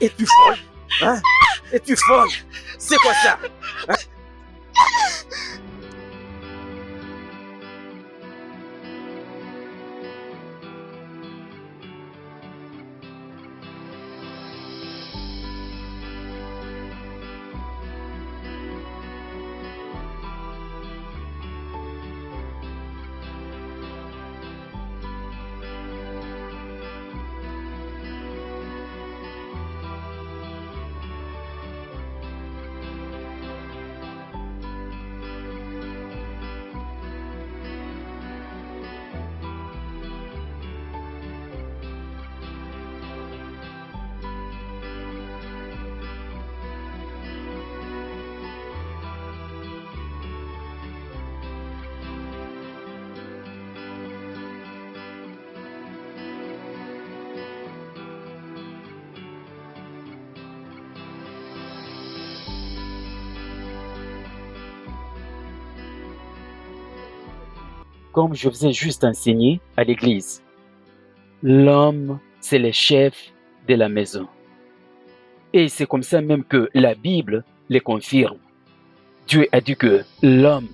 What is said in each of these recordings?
Es-tu folle? Hein? Es-tu folle? C'est quoi ça? Hein? Comme je vous ai juste enseigné à l'église, l'homme, c'est le chef de la maison. Et c'est comme ça même que la Bible le confirme. Dieu a dit que l'homme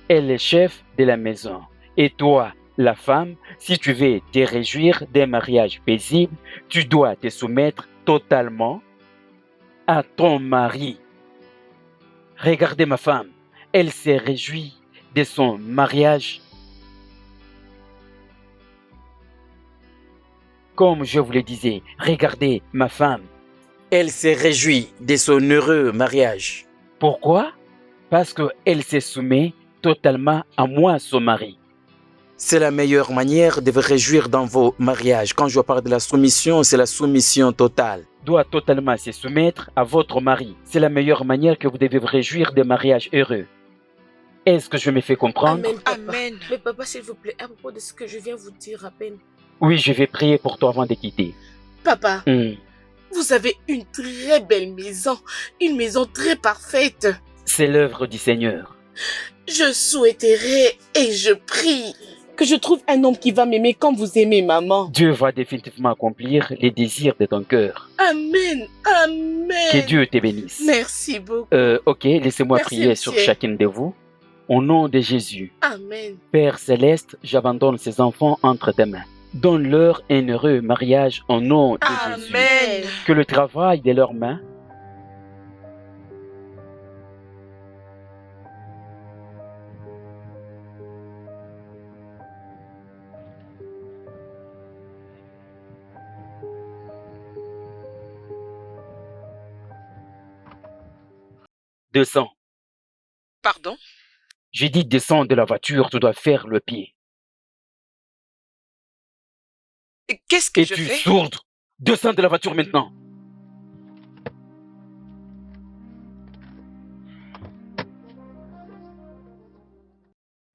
est le chef de la maison. Et toi, la femme, si tu veux te réjouir d'un mariage paisible, tu dois te soumettre totalement à ton mari. Regardez ma femme, elle se réjouit de son mariage. Comme je vous le disais, regardez ma femme. Elle se réjouit de son heureux mariage. Pourquoi? Parce qu'elle se soumet totalement à moi, son mari. C'est la meilleure manière de vous réjouir dans vos mariages. Quand je parle de la soumission, c'est la soumission totale. Doit totalement se soumettre à votre mari. C'est la meilleure manière que vous devez vous réjouir des mariages heureux. Est-ce que je me fais comprendre? Amen, papa. Amen. Mais papa, s'il vous plaît, à propos de ce que je viens vous dire à peine. Oui, je vais prier pour toi avant de quitter. Papa, Hmm. vous avez une très belle maison. Une maison très parfaite. C'est l'œuvre du Seigneur. Je souhaiterais et je prie que je trouve un homme qui va m'aimer comme vous aimez maman. Dieu va définitivement accomplir les désirs de ton cœur. Amen, amen. Que Dieu te bénisse. Merci beaucoup. Ok, laissez-moi Merci, prier monsieur. sur chacune de vous. Au nom de Jésus, Amen. Père céleste, j'abandonne ces enfants entre tes mains. Donne-leur un heureux mariage au nom de Jésus. Amen. Que le travail de leurs mains descend. Pardon? J'ai dit descends de la voiture, tu dois faire le pied. Qu'est-ce que je Es-tu fais? sourde? Descends de la voiture maintenant.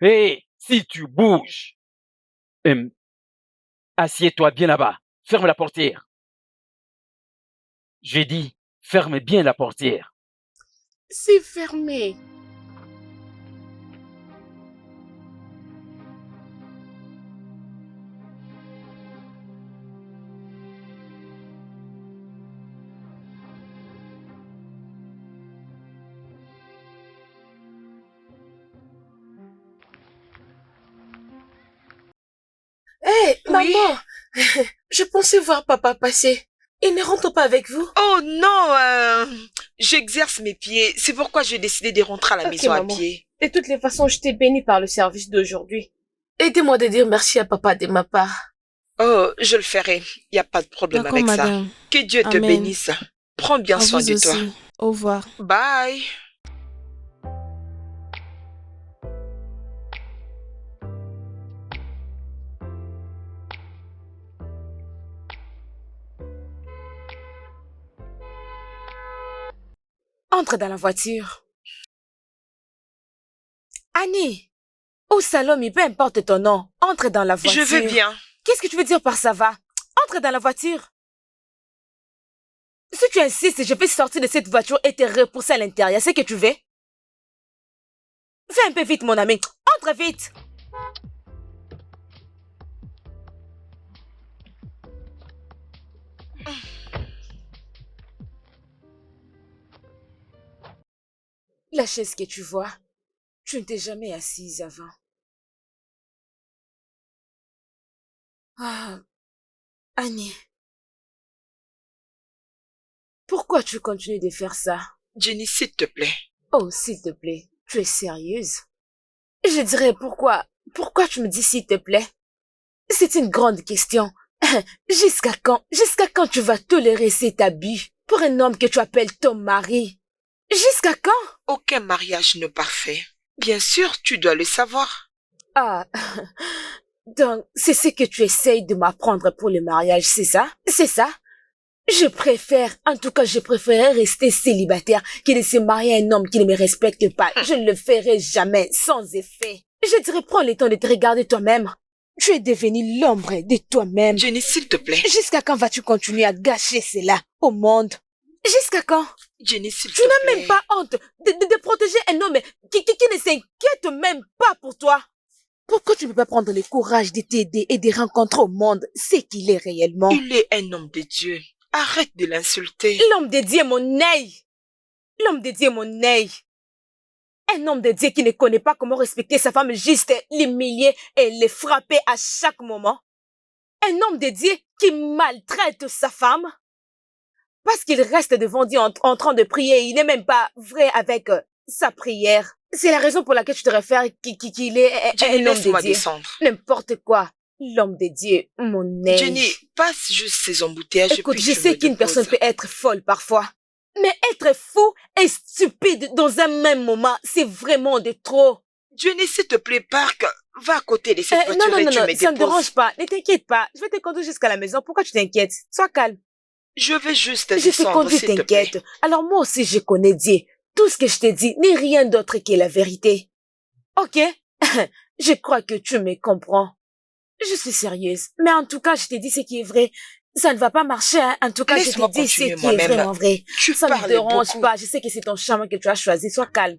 Hé, si tu bouges, assieds-toi bien là-bas. Ferme la portière. J'ai dit, ferme bien la portière. C'est fermé. Hé, Oui. maman, je pensais voir papa passer. Il ne rentre pas avec vous? Oh non, j'exerce mes pieds. C'est pourquoi j'ai décidé de rentrer à la Ok, maison à maman. pied. De toutes les façons, je t'ai béni par le service d'aujourd'hui. Aidez-moi de dire merci à papa de ma part. Oh, je le ferai. Il n'y a pas de problème D'accord, avec ça. madame. Que Dieu te Amen. bénisse. Prends bien À soin vous de aussi. toi. Au revoir. Bye. Entre dans la voiture. Annie, ou Salome, peu importe ton nom, entre dans la voiture. Je vais bien. Qu'est-ce que tu veux dire par ça va? Entre dans la voiture. Si tu insistes, je vais sortir de cette voiture et te repousser à l'intérieur. C'est ce que tu veux? Fais un peu vite, mon ami. Entre vite. La chaise que tu vois, tu ne t'es jamais assise avant. Ah, Annie, pourquoi tu continues de faire ça? Jenny, s'il te plaît. Oh, s'il te plaît, tu es sérieuse? Je dirais pourquoi tu me dis s'il te plaît? C'est une grande question. Jusqu'à quand tu vas tolérer cet abus pour un homme que tu appelles ton mari? Jusqu'à quand? Aucun mariage n'est parfait. Bien sûr, tu dois le savoir. Ah, donc c'est ce que tu essayes de m'apprendre pour le mariage, c'est ça? C'est ça? Je préférerais rester célibataire que de se marier à un homme qui ne me respecte pas. Je ne le ferai jamais, sans effet. Je dirais, prends le temps de te regarder toi-même. Tu es devenu l'ombre de toi-même. Jenny, s'il te plaît. Jusqu'à quand vas-tu continuer à gâcher cela au monde? Jusqu'à quand? Jenny, s'il te Tu plaît. n'as même pas honte de protéger un homme qui ne s'inquiète même pas pour toi. Pourquoi tu ne peux pas prendre le courage de t'aider et de rencontrer au monde ce qu'il est réellement? Il est un homme de Dieu. Arrête de l'insulter. L'homme de Dieu est mon œil. L'homme de Dieu est mon œil. Un homme de Dieu qui ne connaît pas comment respecter sa femme, juste l'humilier et le frapper à chaque moment. Un homme de Dieu qui maltraite sa femme. Parce qu'il reste devant Dieu en train de prier. Il n'est même pas vrai avec sa prière. C'est la raison pour laquelle tu te réfères qu'il est Jenny, un homme de laisse-moi Dieu. descendre. N'importe quoi. L'homme de Dieu, mon œil. Jenny, passe juste ces embouteillages. Écoute, puis je tu sais me qu'une personne déposes. peut être folle parfois. Mais être fou et stupide dans un même moment, c'est vraiment de trop. Jenny, s'il te plaît, Park, va à côté de cette voiture Non, et tu me ça ne déposes. dérange pas. Ne t'inquiète pas. Je vais te conduire jusqu'à la maison. Pourquoi tu t'inquiètes? Sois calme. Je vais juste Je te descendre, conduis, s'il te plaît. t'inquiète. Alors moi aussi, je connais Dieu. Tout ce que je te dis n'est rien d'autre que la vérité. Ok? Je crois que tu me comprends. Je suis sérieuse. Mais en tout cas, je te dis ce qui est vrai. Ça ne va pas marcher, hein. En tout cas, je Laisse-moi te dis ce continuer qui est moi-même. vraiment vrai. Tu Ça ne me parles dérange beaucoup. pas. Je sais que c'est ton chemin que tu as choisi. Sois calme.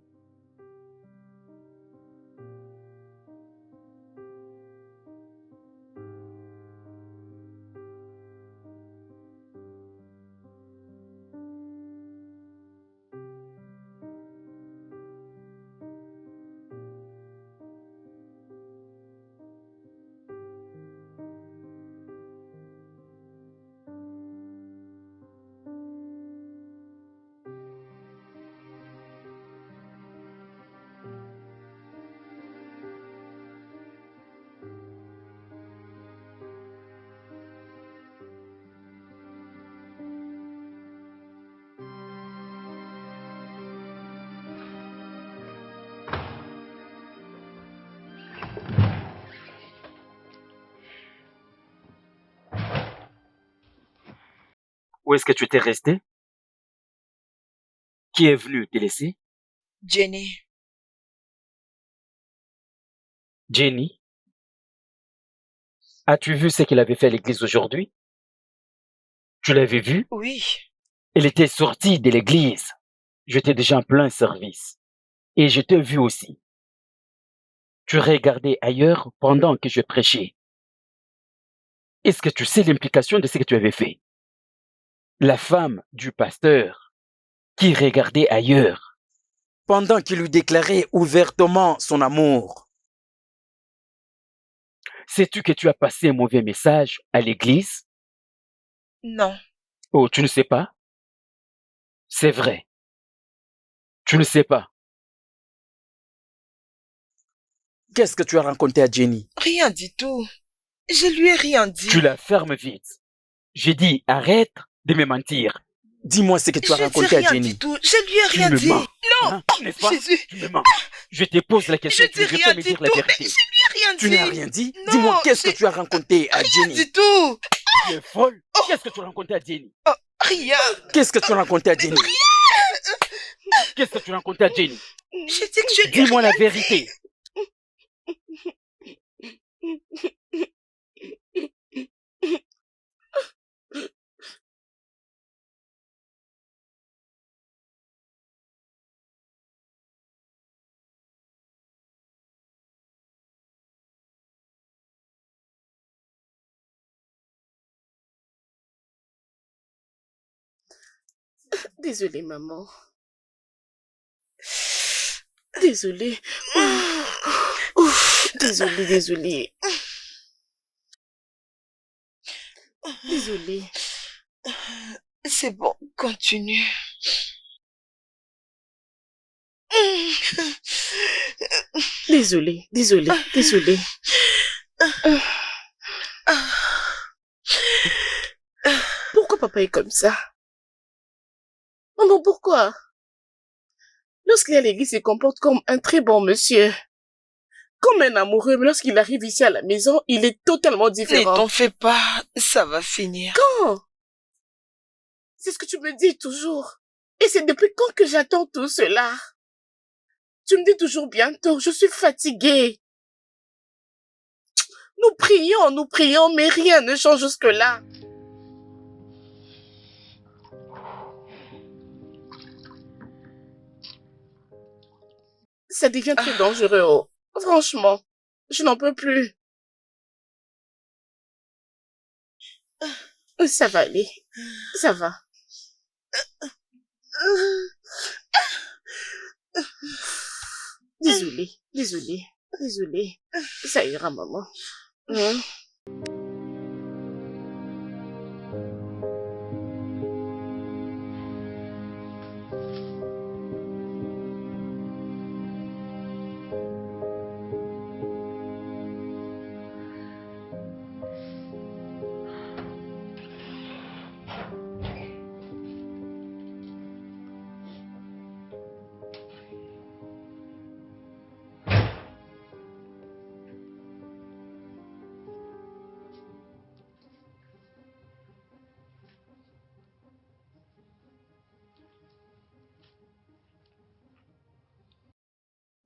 Où est-ce que tu étais resté? Qui est venu te laisser? Jenny, Jenny? As-tu vu ce qu'il avait fait à l'église aujourd'hui? Tu l'avais vu? oui. Elle était sortie de l'église. J'étais déjà en plein service. Et je t'ai vu aussi. Tu regardais ailleurs pendant que je prêchais. Est-ce que tu sais l'implication de ce que tu avais fait? La femme du pasteur qui regardait ailleurs. Pendant qu'il lui déclarait ouvertement son amour. Sais-tu que tu as passé un mauvais message à l'église? Non. Oh, tu ne sais pas? C'est vrai. Tu ne sais pas. Qu'est-ce que tu as raconté à Jenny? Rien du tout. Je lui ai rien dit. Tu la fermes vite. J'ai dit arrête de me mentir. Dis-moi ce que tu as Je dis raconté à rien Jenny. du tout. Je lui ai Tu rien me dit. mens. Non. Hein, n'est-ce pas? Jésus. Tu me mens. Je te pose la Je question. dis Tu ne veux rien pas me du dire la tout. Mais vérité. je lui ai rien Tu dit. n'as rien dit? Non, Dis-moi, qu'est-ce que j'ai- tu as raconté à Rien Jenny? du tout. Tu es folle. Qu'est-ce que tu as raconté à Jenny? Oh, rien. Qu'est-ce que tu as raconté à Jenny? Qu'est-ce que tu as raconté à Jenny? Je dis que je lui ai Dis-moi la rien vérité. Désolée, maman. Désolée. Désolée, désolée. Désolée. C'est bon, continue. Désolée, désolée, désolée. Pourquoi papa est comme ça? Maman, pourquoi? Lorsqu'il est à l'église, il se comporte comme un très bon monsieur. Comme un amoureux, mais lorsqu'il arrive ici à la maison, il est totalement Ne différent. t'en fais pas, ça va finir. Quand? C'est ce que tu me dis toujours. Et c'est depuis quand que j'attends tout cela? Tu me dis toujours bientôt, je suis fatiguée. Nous prions, mais rien ne change jusque-là. Ça devient très dangereux, oh. Franchement, je n'en peux plus. Ça va aller. Ça va. Désolée, désolée, désolée. Ça ira, maman. Hein?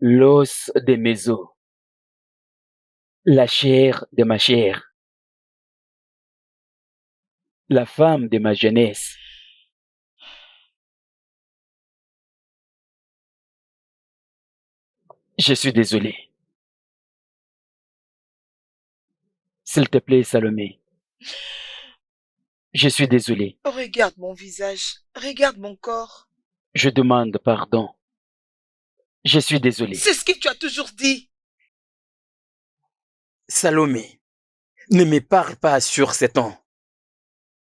L'os de mes os, la chair de ma chair, la femme de ma jeunesse. Je suis désolé. S'il te plaît, Salomé. Je suis désolé. Regarde mon visage, regarde mon corps. Je demande pardon. Je suis désolé. C'est ce que tu as toujours dit. Salomé, ne me parle pas sur ces temps.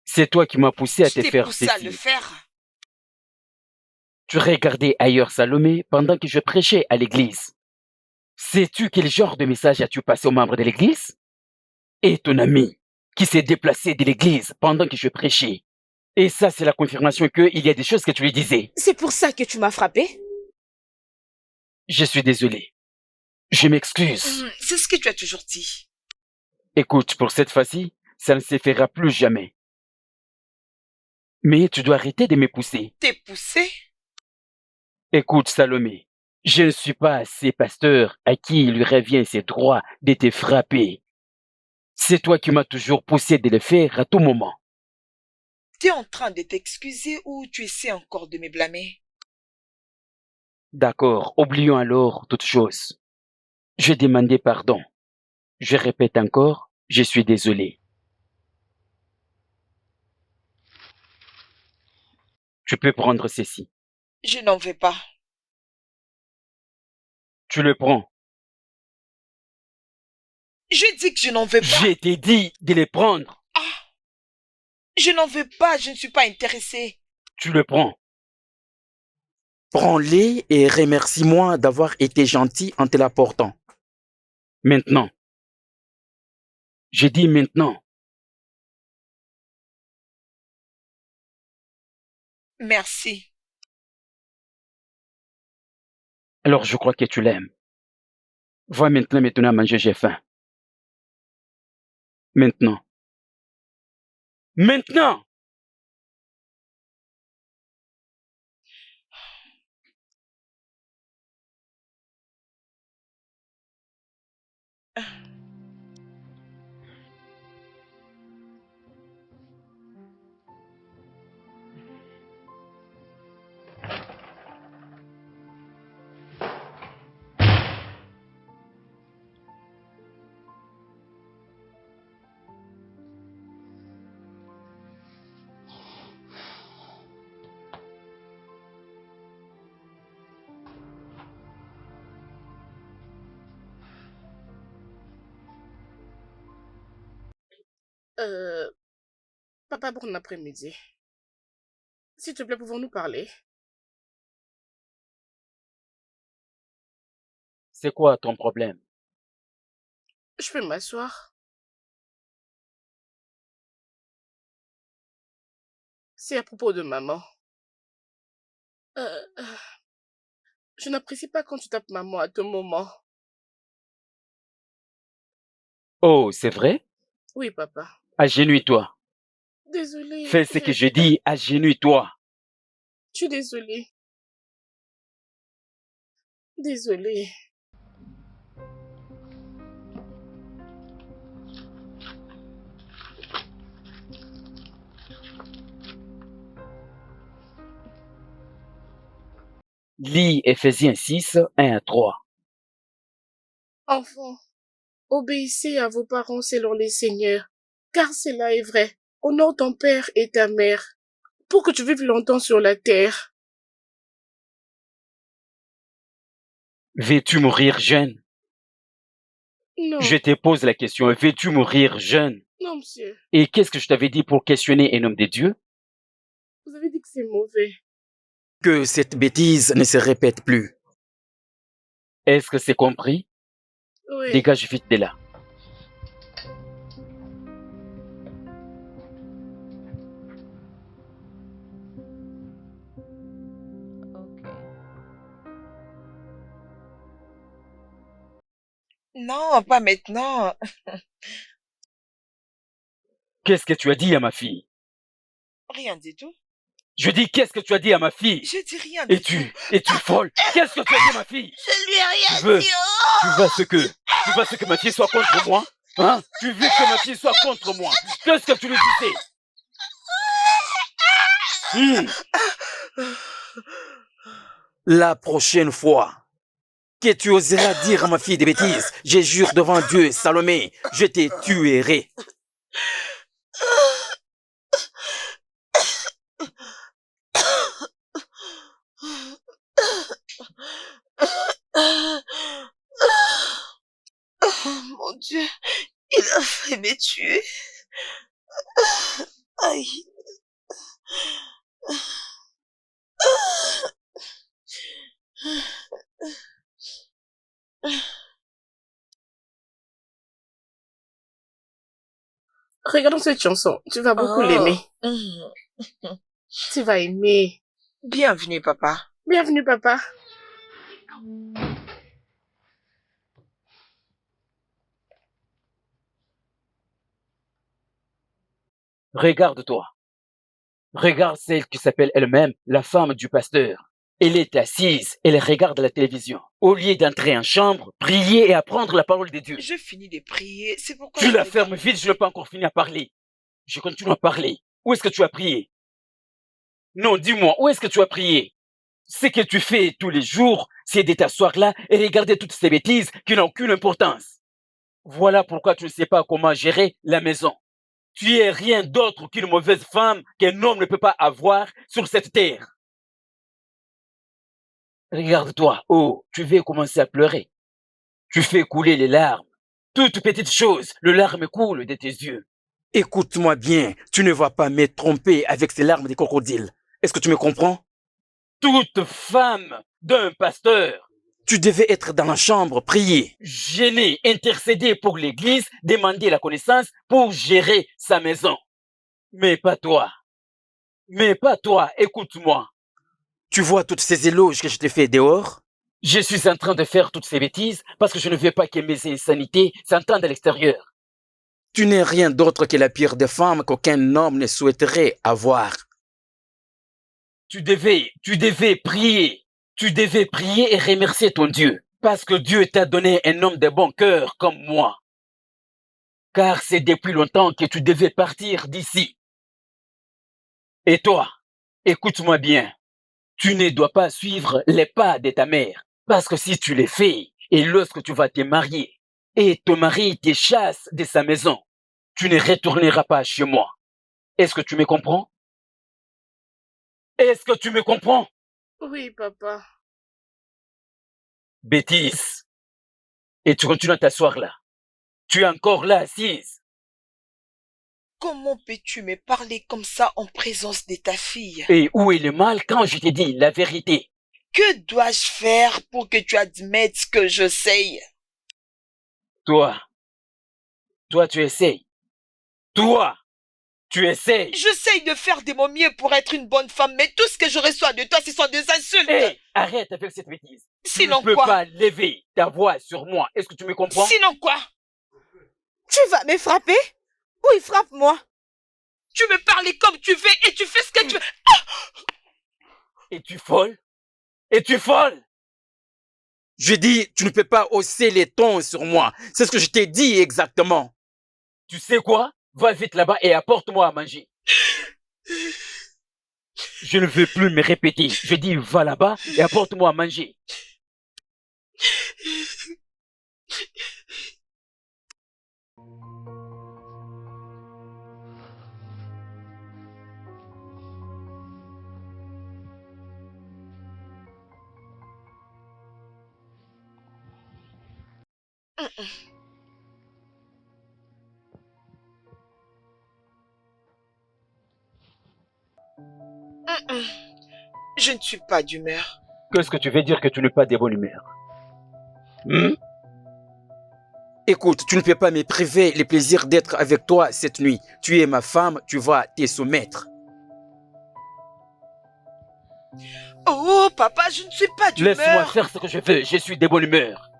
C'est toi qui m'as poussé à Je te t'ai faire poussé à ceci. le faire. Tu regardais ailleurs Salomé pendant que je prêchais à l'église. Sais-tu quel genre de message as-tu passé aux membres de l'église? Et ton ami qui s'est déplacé de l'église pendant que je prêchais. Et ça, c'est la confirmation qu'il y a des choses que tu lui disais. C'est pour ça que tu m'as frappé? Je suis désolé. Je m'excuse. C'est ce que tu as toujours dit. Écoute, pour cette fois-ci, ça ne se fera plus jamais. Mais tu dois arrêter de me pousser. T'es poussé? Écoute, Salomé, je ne suis pas ces pasteurs à qui il lui revient ses droits de te frapper. C'est toi qui m'as toujours poussé de le faire à tout moment. T'es en train de t'excuser ou tu essaies encore de me blâmer? D'accord, oublions alors toute chose. Je demandais pardon. Je répète encore, je suis désolé. Tu peux prendre ceci. Je n'en veux pas. Tu le prends. Je dis que je n'en veux pas. Je t'ai dit de le prendre. Je n'en veux pas, je ne suis pas intéressée. Tu le prends. Prends-les et remercie-moi d'avoir été gentil en te l'apportant. Maintenant. J'ai dit maintenant. Merci. Alors je crois que tu l'aimes. Va maintenant à manger, j'ai faim. Maintenant. Maintenant! Papa, bon après-midi. S'il te plaît, pouvons-nous parler? C'est quoi ton problème? Je peux m'asseoir? C'est à propos de maman. Euh, euh, je n'apprécie pas quand tu tapes maman à tout moment. Oh, c'est vrai? Oui, papa. Agenouille-toi. Désolée. Fais ce que je dis, agenouille-toi. Je suis désolée. Désolée. Lis Éphésiens 6, 1 à 3. Enfants, obéissez à vos parents selon les seigneurs, car cela est vrai. Honore ton père et ta mère, pour que tu vives longtemps sur la terre. Veux-tu mourir jeune? Non, Je te pose la question, veux-tu mourir jeune? non, monsieur. Et qu'est-ce que je t'avais dit pour questionner un homme de Dieu? Vous avez dit que c'est mauvais. Que cette bêtise ne se répète plus. Est-ce que c'est compris? Oui. Dégage vite de là. Non, pas maintenant. Qu'est-ce que tu as dit à ma fille? Rien du tout. Je dis, qu'est-ce que tu as dit à ma fille? Je dis rien du tout. Es-tu folle? Qu'est-ce que tu as dit à ma fille? Je lui ai rien Tu veux, dit. tu veux ce que ma fille soit contre moi? Hein? Tu veux que ma fille soit contre moi? Qu'est-ce que tu lui disais? La prochaine fois que tu oseras dire à ma fille des bêtises, je jure devant Dieu, Salomé, je te tuerai. Mon Dieu, il a failli me tuer. Aïe. Regardons cette chanson. Tu vas beaucoup l'aimer. Tu vas aimer. Bienvenue, papa. Bienvenue, papa. Regarde-toi. Regarde celle qui s'appelle elle-même la femme du pasteur. Elle est assise, elle regarde la télévision. Au lieu d'entrer en chambre, prier et apprendre la parole de Dieu. Je finis de prier, c'est pourquoi... Tu la fermes vite, je n'ai pas encore fini à parler. Je continue à parler. Où est-ce que tu as prié? Non, dis-moi, où est-ce que tu as prié? Ce que tu fais tous les jours, c'est de t'asseoir là et regarder toutes ces bêtises qui n'ont aucune importance. Voilà pourquoi tu ne sais pas comment gérer la maison. Tu es rien d'autre qu'une mauvaise femme qu'un homme ne peut pas avoir sur cette terre. Regarde-toi, oh, tu veux commencer à pleurer. Tu fais couler les larmes. Toute petite chose, le larme coule de tes yeux. Écoute-moi bien, tu ne vas pas me tromper avec ces larmes de crocodile. Est-ce que tu me comprends? Toute femme d'un pasteur, Tu devais être dans la chambre, prier. gêner, intercéder pour l'église, demander la connaissance pour gérer sa maison. Mais pas toi. Mais pas toi, écoute-moi. Tu vois toutes ces éloges que je te fais dehors? Je suis en train de faire toutes ces bêtises parce que je ne veux pas que mes insanités s'entendent à l'extérieur. Tu n'es rien d'autre que la pire des femmes qu'aucun homme ne souhaiterait avoir. Tu devais prier. Tu devais prier et remercier ton Dieu. Parce que Dieu t'a donné un homme de bon cœur comme moi. Car c'est depuis longtemps que tu devais partir d'ici. Et toi, écoute-moi bien. Tu ne dois pas suivre les pas de ta mère. Parce que si tu les fais, et lorsque tu vas te marier, et ton mari te chasse de sa maison, tu ne retourneras pas chez moi. Est-ce que tu me comprends? Est-ce que tu me comprends? Oui, papa. Bêtise. Et tu continues à t'asseoir là. Tu es encore là assise. Comment peux-tu me parler comme ça en présence de ta fille? Et où est le mal quand je t'ai dit la vérité? Que dois-je faire pour que tu admettes ce que je sais? Toi, tu essayes. Toi, tu essayes. J'essaye de faire de mon mieux pour être une bonne femme, mais tout ce que je reçois de toi, ce sont des insultes. Hé, arrête avec cette bêtise. Sinon tu ne peux quoi? pas lever ta voix sur moi. Est-ce que tu me comprends? Sinon quoi? Tu vas me frapper? Oui, frappe-moi. Tu me parles comme tu veux et tu fais ce que tu veux. Es-tu folle? Es-tu folle? Je dis, tu ne peux pas hausser les tons sur moi. C'est ce que je t'ai dit exactement. Tu sais quoi? Va vite là-bas et apporte-moi à manger. Je ne veux plus me répéter. Je dis, va là-bas et apporte-moi à manger. Je ne suis pas d'humeur. Qu'est-ce que tu veux dire que tu n'es pas de bonne humeur? Écoute, tu ne peux pas me priver le plaisir d'être avec toi cette nuit. Tu es ma femme, tu vas te soumettre. Oh, papa, je ne suis pas d'humeur. Laisse-moi faire ce que je veux. Je suis de bonne humeur.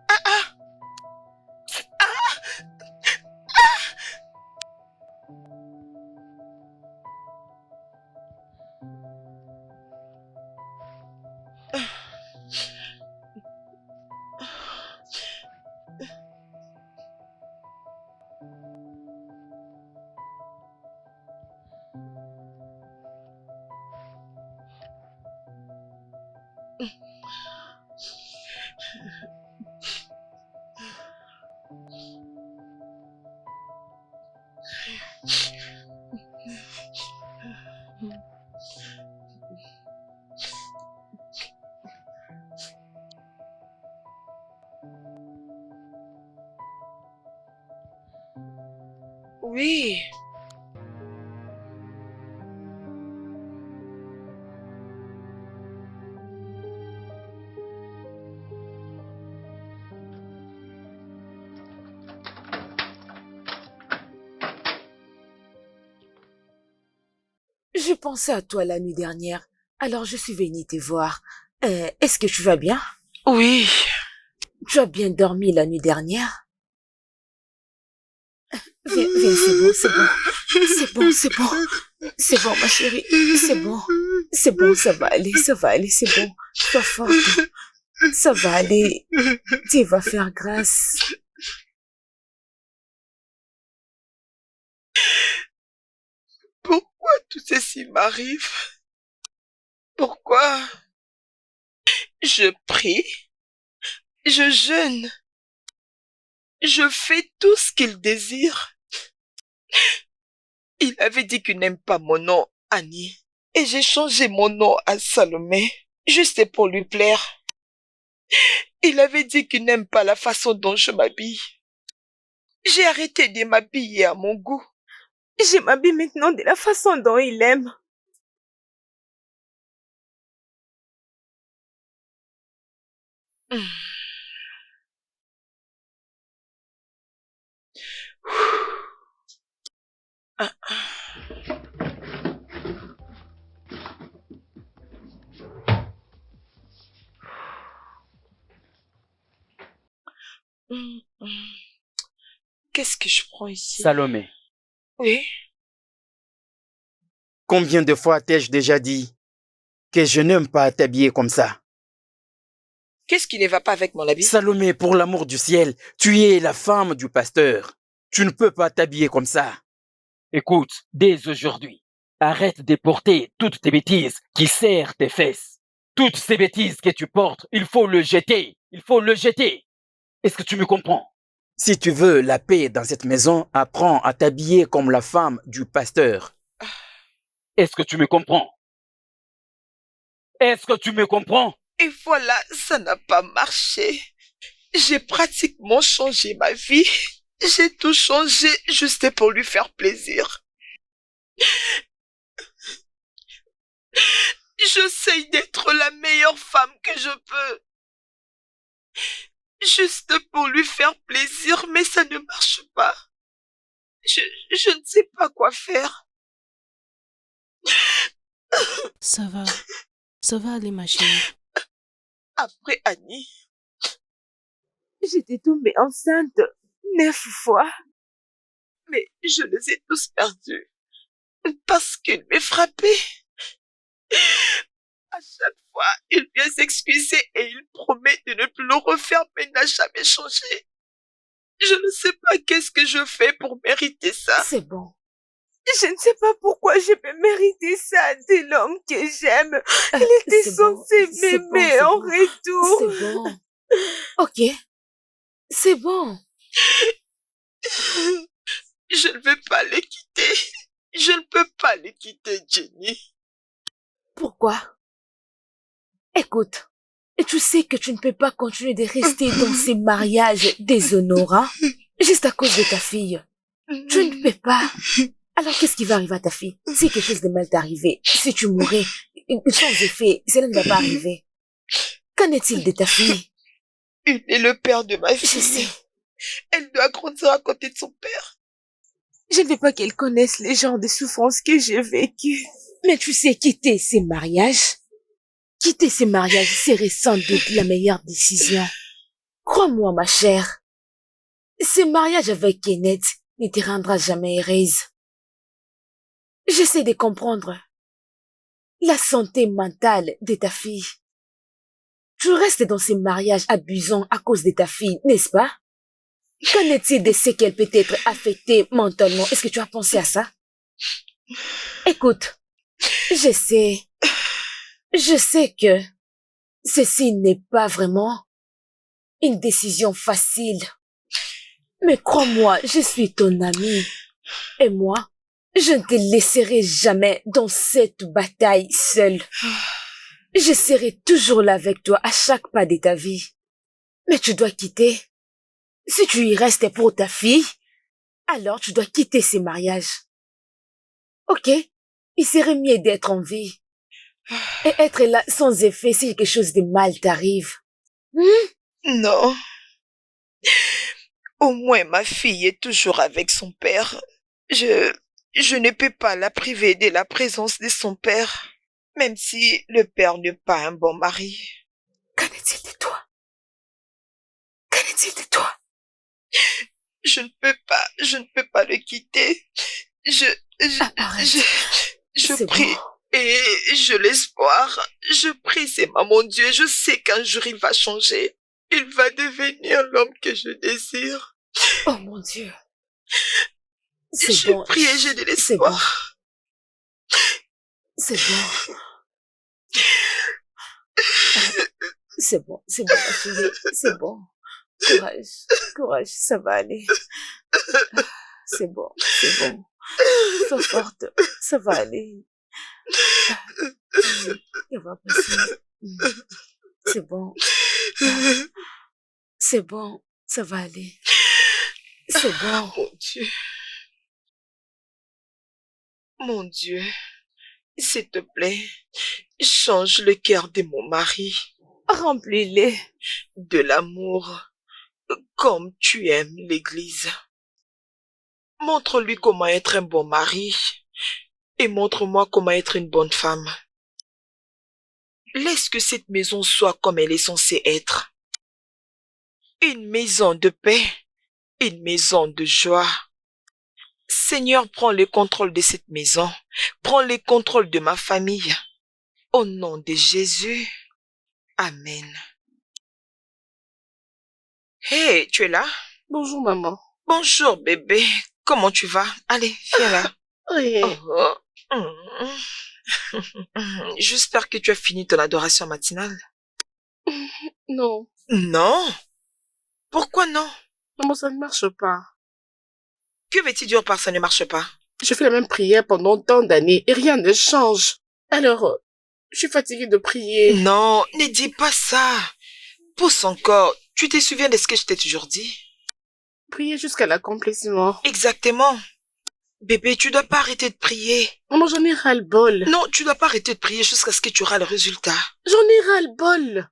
Oui. Je pensais à toi la nuit dernière, alors je suis venue te voir. Est-ce que tu vas bien? Oui. Tu as bien dormi la nuit dernière? Viens, c'est bon, c'est bon. C'est bon, c'est bon. C'est bon, ma chérie. C'est bon. C'est bon, ça va aller, c'est bon. Sois forte. Ça va aller. Dieu va faire grâce. Pourquoi tout ceci m'arrive? Pourquoi? Je prie, je jeûne, je fais tout ce qu'il désire. Il avait dit qu'il n'aime pas mon nom, Annie, et j'ai changé mon nom à Salomé, juste pour lui plaire. Il avait dit qu'il n'aime pas la façon dont je m'habille. J'ai arrêté de m'habiller à mon goût. Je m'habille maintenant de la façon dont il aime. Qu'est-ce que je prends ici? Salomé, Oui. Combien de fois t'ai-je déjà dit que je n'aime pas t'habiller comme ça? Qu'est-ce qui ne va pas avec mon habit? Salomé, pour l'amour du ciel, tu es la femme du pasteur. Tu ne peux pas t'habiller comme ça. écoute, dès aujourd'hui, arrête de porter toutes tes bêtises qui serrent tes fesses. Toutes ces bêtises que tu portes, il faut le jeter. Il faut le jeter. Est-ce que tu me comprends? Si tu veux la paix dans cette maison, apprends à t'habiller comme la femme du pasteur. Est-ce que tu me comprends? Est-ce que tu me comprends? Et voilà, ça n'a pas marché. J'ai pratiquement changé ma vie. J'ai tout changé juste pour lui faire plaisir. J'essaye d'être la meilleure femme que je peux. Juste pour lui faire plaisir, mais ça ne marche pas. Je ne sais pas quoi faire. Ça va aller, ma chérie. Après Annie, J'étais tombée enceinte 9 fois. mais je les ai tous perdus. Parce qu'il m'est frappé. À chaque fois, il vient s'excuser et il promet de ne plus le refaire, mais il n'a jamais changé. Je ne sais pas qu'est-ce que je fais pour mériter ça. C'est bon. Je ne sais pas pourquoi je peux mériter ça de l'homme que j'aime. Il était censé m'aimer en retour. C'est bon. Ok. C'est bon. Je ne vais pas les quitter. Je ne peux pas les quitter, Jenny. Pourquoi? Écoute, tu sais que tu ne peux pas continuer de rester dans ces mariages déshonorants juste à cause de ta fille. Tu ne peux pas. Alors qu'est-ce qui va arriver à ta fille? Si quelque chose de mal t'est arrivé, si tu mourais, sans effet, cela ne va pas arriver. Qu'en est-il de ta fille? Il est le père de ma fille. Je sais. Elle doit grandir à côté de son père. Je ne veux pas qu'elle connaisse les genres de souffrances que j'ai vécues. Mais tu sais, quitter ces mariages serait sans doute la meilleure décision. Crois-moi, ma chère. Ce mariage avec Kenneth ne te rendra jamais heureuse. J'essaie de comprendre la santé mentale de ta fille. Tu restes dans ces mariages abusants à cause de ta fille, n'est-ce pas? Qu'en est-il de ce qu'elle peut être affectée mentalement? Est-ce que tu as pensé à ça? Écoute, je sais que ceci n'est pas vraiment une décision facile. Mais crois-moi, je suis ton amie. Et moi, je ne te laisserai jamais dans cette bataille seule. Je serai toujours là avec toi à chaque pas de ta vie. Mais tu dois quitter. Si tu y restes pour ta fille, alors tu dois quitter ces mariages. Ok? Il serait mieux d'être en vie. Et être là sans effet si quelque chose de mal t'arrive. Non. Au moins ma fille est toujours avec son père. Je ne peux pas la priver de la présence de son père, même si le père n'est pas un bon mari. Qu'en est-il de toi? Qu'en est-il de toi? Je ne peux pas le quitter. Arrête. Je prie et je l'espoir. Je prie, c'est mon Dieu, je sais qu'un jour il va changer. Il va devenir l'homme que je désire. Oh mon Dieu. Je prie et j'ai de l'espoir. C'est bon. C'est bon, ma chérie. C'est bon. Courage, ça va aller. C'est bon. Sois forte, ça va aller. Ça va passer. C'est bon. C'est bon, ça va aller. C'est bon. Mon Dieu, s'il te plaît, change le cœur de mon mari. Remplis-les de l'amour, comme tu aimes l'Église. Montre-lui comment être un bon mari et montre-moi comment être une bonne femme. Laisse que cette maison soit comme elle est censée être. Une maison de paix, une maison de joie. Seigneur, prends le contrôle de cette maison. Prends le contrôle de ma famille. Au nom de Jésus. Amen. Hey, tu es là? Bonjour, maman. Bonjour, bébé. Comment tu vas? Allez, viens là. Oui. J'espère que tu as fini ton adoration matinale. Non. Non? Pourquoi non? Maman, ça ne marche pas. Que veux-tu dire par ça ne marche pas? Je fais la même prière pendant tant d'années et rien ne change. Alors, je suis fatiguée de prier. Non, ne dis pas ça. Pousse encore. Tu te souviens de ce que je t'ai toujours dit? Prier jusqu'à l'accomplissement. Exactement. Bébé, tu dois pas arrêter de prier. Maman, j'en ai ras-le-bol. Non, tu dois pas arrêter de prier jusqu'à ce que tu auras le résultat. J'en ai ras-le-bol.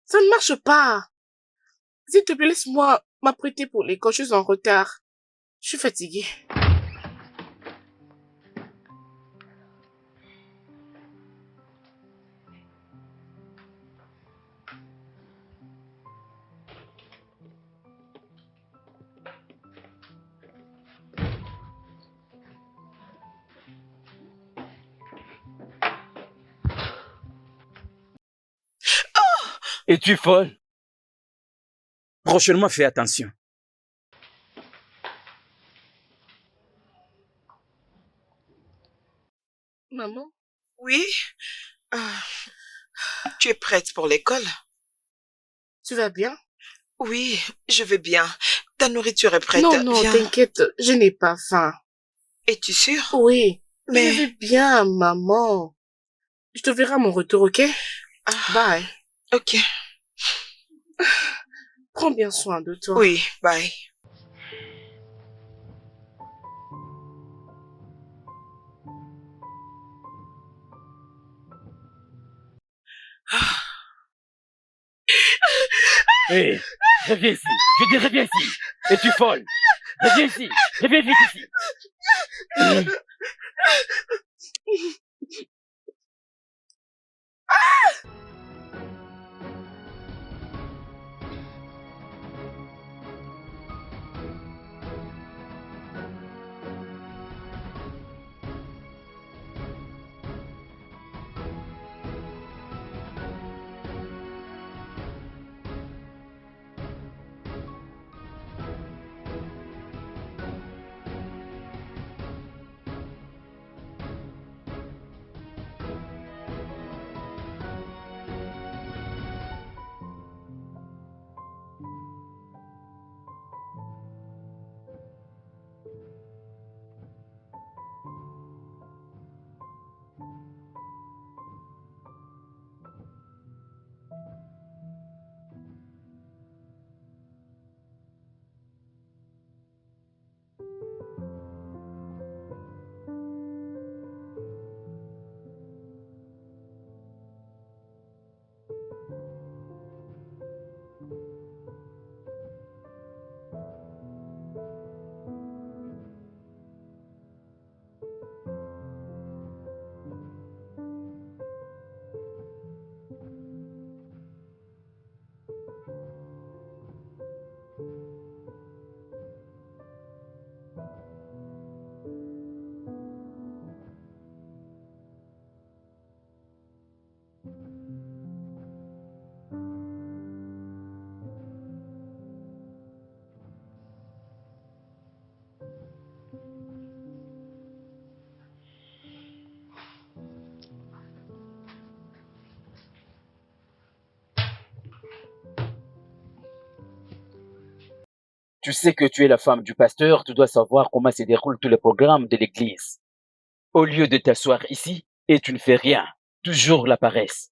Ça ne marche pas. S'il te plaît, laisse-moi m'apprêter pour l'école. Je suis en retard. Je suis fatiguée. Es-tu folle? Prochainement, fais attention. Maman? Oui? Ah, tu es prête pour l'école? Tu vas bien? Oui, je vais bien. Ta nourriture est prête. Non, Viens. t'inquiète, je n'ai pas faim. Es-tu sûre? Oui, Mais... je vais bien, maman. Je te verrai à mon retour, ok? Ah, Bye. ok. Prends bien soin de toi. Oui, bye. Hé, reviens ici. Je dis reviens ici. Es-tu folle? Reviens ici. Reviens vite ici. Tu sais que tu es la femme du pasteur, tu dois savoir comment se déroulent tous les programmes de l'église. Au lieu de t'asseoir ici, et tu ne fais rien, toujours la paresse.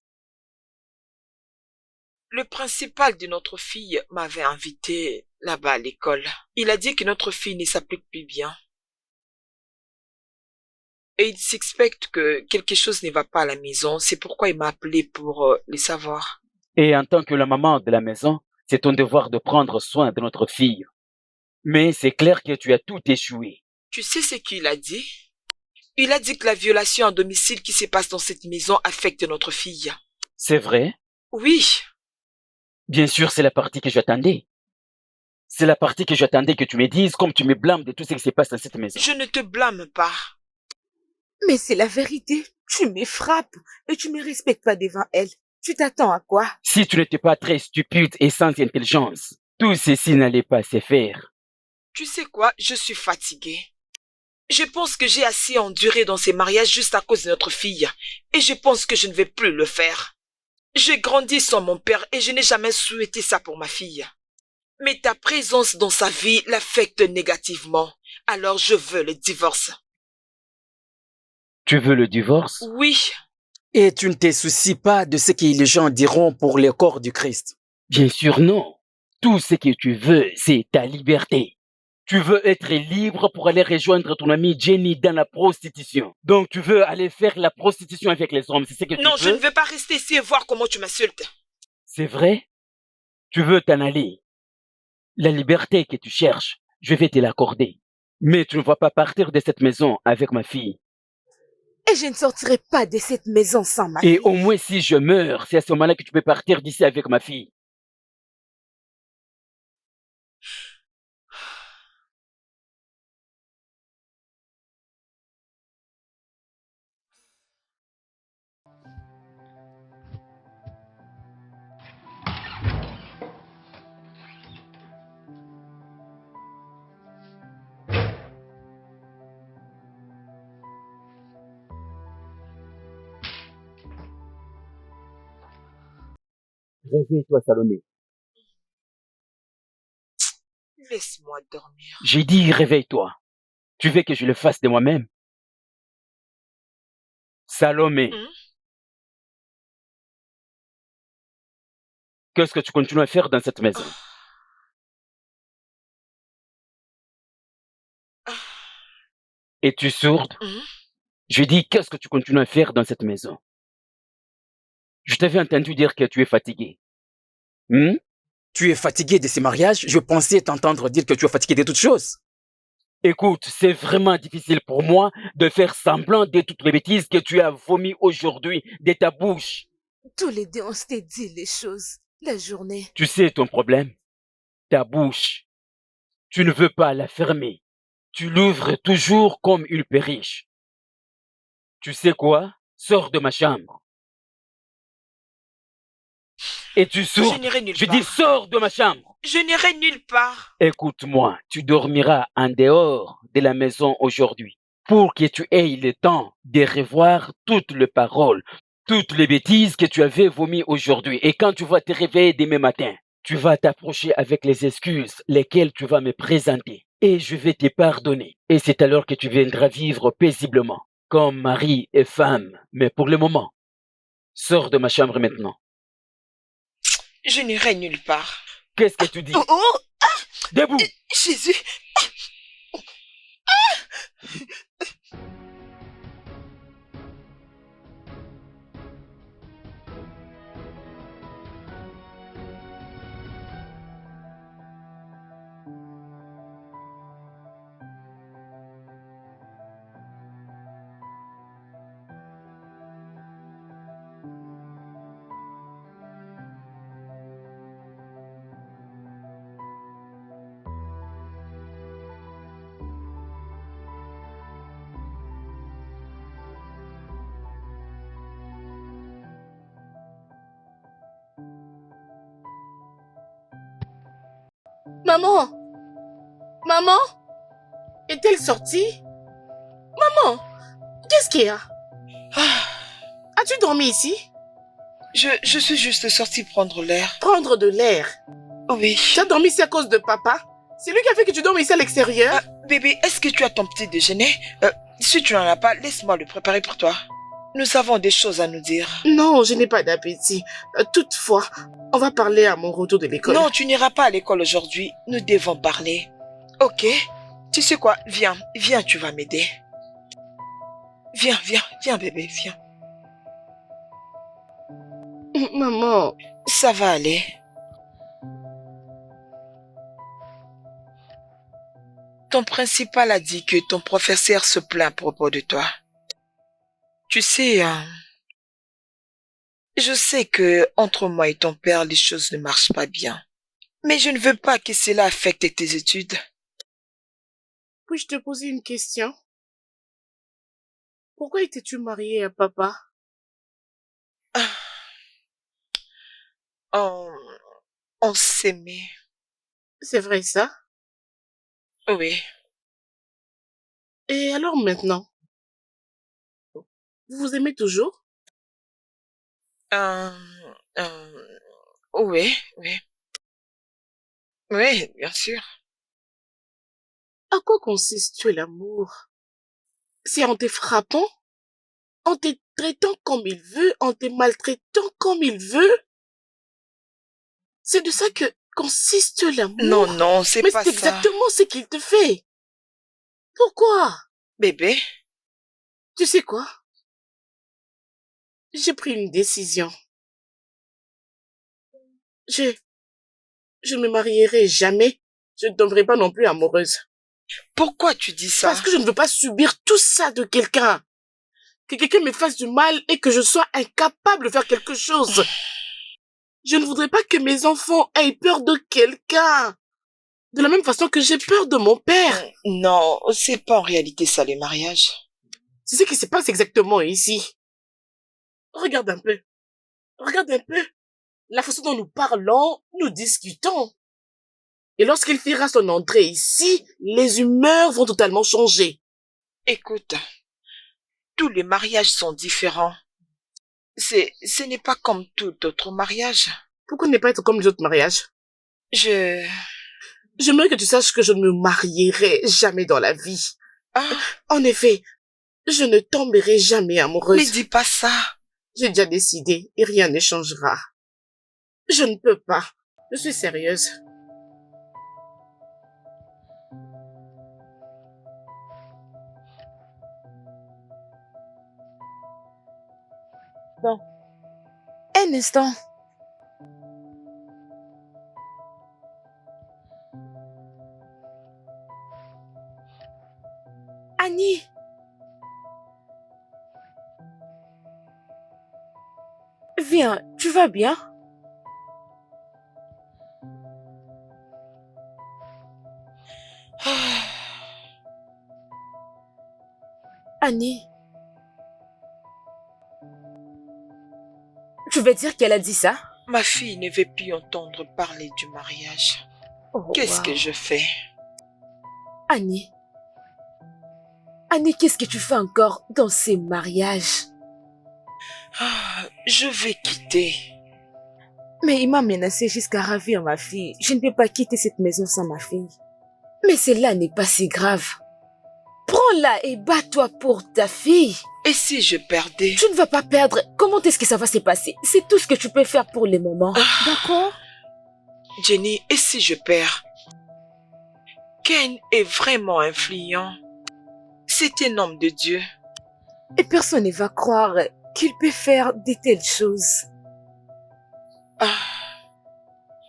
Le principal de notre fille m'avait invité là-bas à l'école. Il a dit que notre fille ne s'applique plus bien. Et il s'expecte que quelque chose ne va pas à la maison. C'est pourquoi il m'a appelé pour le savoir. Et en tant que la maman de la maison, c'est ton devoir de prendre soin de notre fille. Mais c'est clair que tu as tout échoué. Tu sais ce qu'il a dit? Il a dit que la violation à domicile qui se passe dans cette maison affecte notre fille. C'est vrai? Oui. Bien sûr, c'est la partie que j'attendais. C'est la partie que j'attendais que tu me dises, comme tu me blâmes de tout ce qui se passe dans cette maison. Je ne te blâme pas. Mais c'est la vérité. Tu me frappes et tu me respectes pas devant elle. Tu t'attends à quoi? Si tu n'étais pas très stupide et sans intelligence, tout ceci n'allait pas se faire. Tu sais quoi? Je suis fatiguée. Je pense que j'ai assez enduré dans ces mariages juste à cause de notre fille. Et je pense que je ne vais plus le faire. J'ai grandi sans mon père et je n'ai jamais souhaité ça pour ma fille. Mais ta présence dans sa vie l'affecte négativement. Alors je veux le divorce. Tu veux le divorce? Oui. Et tu ne te soucies pas de ce que les gens diront pour le corps du Christ. Bien sûr non. Tout ce que tu veux, c'est ta liberté. Tu veux être libre pour aller rejoindre ton amie Jenny dans la prostitution. Donc tu veux aller faire la prostitution avec les hommes, c'est ce que tu Non, veux? je ne veux pas rester ici et voir comment tu m'insultes. C'est vrai? Tu veux t'en aller. La liberté que tu cherches, je vais te l'accorder. Mais tu ne vas pas partir de cette maison avec ma fille. Et je ne sortirai pas de cette maison sans ma Et fille. au moins si je meurs, c'est à ce moment-là que tu peux partir d'ici avec ma fille. Réveille-toi, Salomé. Laisse-moi dormir. J'ai dit réveille-toi. Tu veux que je le fasse de moi-même? Salomé, Hum? qu'est-ce que tu continues à faire dans cette maison? Es-tu sourde? Hum? Je dis qu'est-ce que tu continues à faire dans cette maison? Je t'avais entendu dire que tu es fatigué. Tu es fatigué de ces mariages? Je pensais t'entendre dire que tu es fatigué de toutes choses. Écoute, c'est vraiment difficile pour moi de faire semblant de toutes les bêtises que tu as vomi aujourd'hui de ta bouche. Tous les deux, on s'était dit les choses. La journée. Tu sais ton problème? Ta bouche. Tu ne veux pas la fermer. Tu l'ouvres toujours comme une perriche. Tu sais quoi? Sors de ma chambre. Es-tu Je sourde? n'irai nulle Je part. dis sors de ma chambre. Je n'irai nulle part. Écoute-moi, tu dormiras en dehors de la maison aujourd'hui pour que tu aies le temps de revoir toutes les paroles, toutes les bêtises que tu avais vomies aujourd'hui. Et quand tu vas te réveiller demain matin, tu vas t'approcher avec les excuses lesquelles tu vas me présenter et je vais te pardonner. Et c'est alors que tu viendras vivre paisiblement comme mari et femme. Mais pour le moment, sors de ma chambre maintenant. Je n'irai nulle part. Qu'est-ce que tu dis? Oh, oh, Debout! Jésus. Maman! Maman? Est-elle sortie? Maman! Qu'est-ce qu'il y a? Ah, As-tu dormi ici? je suis juste sortie prendre l'air. Prendre de l'air. Oui. Tu as dormi ici à cause de papa? C'est lui qui a fait que tu dormes ici à l'extérieur? Bébé, est-ce que tu as ton petit déjeuner? Si tu n'en as pas, laisse-moi le préparer pour toi. Nous avons des choses à nous dire. Non, je n'ai pas d'appétit. Toutefois, on va parler à mon retour de l'école. Non, tu n'iras pas à l'école aujourd'hui. Nous devons parler. Ok. Tu sais quoi? Viens, viens, tu vas m'aider. Viens, viens, viens bébé, viens. Maman. Ça va aller. Ton principal a dit que ton professeur se plaint à propos de toi. Tu sais, je sais que entre moi et ton père, les choses ne marchent pas bien. Mais je ne veux pas que cela affecte tes études. Puis-je te poser une question? Pourquoi étais-tu mariée à papa? On s'aimait. C'est vrai ça? Oui. Et alors maintenant? Vous vous aimez toujours? Oui, oui. Oui, bien sûr. À quoi consiste l'amour? C'est en te frappant? En te traitant comme il veut? En te maltraitant comme il veut? C'est de ça que consiste l'amour? Non, non, c'est Mais pas c'est ça. exactement ce qu'il te fait. Pourquoi? Bébé, Tu sais quoi? J'ai pris une décision. Je ne me marierai jamais. Je ne tomberai pas non plus amoureuse. pourquoi tu dis ça? Parce que je ne veux pas subir tout ça de quelqu'un. Que quelqu'un me fasse du mal et que je sois incapable de faire quelque chose. Je ne voudrais pas que mes enfants aient peur de quelqu'un. De la même façon que j'ai peur de mon père. Non, c'est pas en réalité ça le mariage. C'est ce qui se passe exactement ici. Regarde un peu. Regarde un peu. La façon dont nous parlons, nous discutons. Et lorsqu'il fera son entrée ici, les humeurs vont totalement changer. Écoute, tous les mariages sont différents. Ce n'est pas comme tout autre mariage. Pourquoi ne pas être comme les autres mariages? J'aimerais que tu saches que je ne me marierai jamais dans la vie. Ah, En effet, je ne tomberai jamais amoureuse. ne dis pas ça. J'ai déjà décidé et rien ne changera. Je ne peux pas. Je suis sérieuse. Bon. Un instant. Annie. Viens, tu vas bien? Annie. Tu veux dire qu'elle a dit ça? Ma fille ne veut plus entendre parler du mariage. Oh, Qu'est-ce wow. que je fais? Annie. Annie, qu'est-ce que tu fais encore dans ces mariages? Je vais quitter. Mais il m'a menacé jusqu'à ravir ma fille. Je ne peux pas quitter cette maison sans ma fille. Mais cela n'est pas si grave. Prends-la et bats-toi pour ta fille. Et si je perdais? Tu ne vas pas perdre. Comment est-ce que ça va se passer? C'est tout ce que tu peux faire pour le moment. D'accord? Jenny, et si je perds? Ken est vraiment influent. C'est un homme de Dieu. Et personne ne va croire qu'il peut faire de telles choses.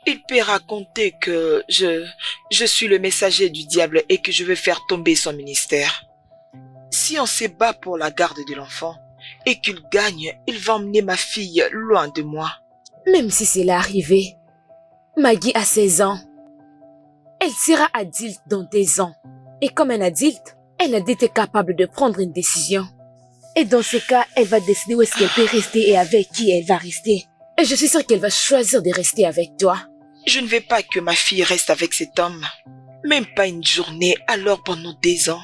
Il peut raconter que je suis le messager du diable et que je veux faire tomber son ministère. Si on se bat pour la garde de l'enfant et qu'il gagne, il va emmener ma fille loin de moi. Même si c'est arrivé, Maggie a 16 ans. Elle sera adulte dans 10 ans. Et comme un adulte, elle a été capable de prendre une décision. Et dans ce cas, elle va décider où est-ce qu'elle peut rester et avec qui elle va rester. Et je suis sûre qu'elle va choisir de rester avec toi. Je ne veux pas que ma fille reste avec cet homme. Même pas une journée, alors pendant 10 ans.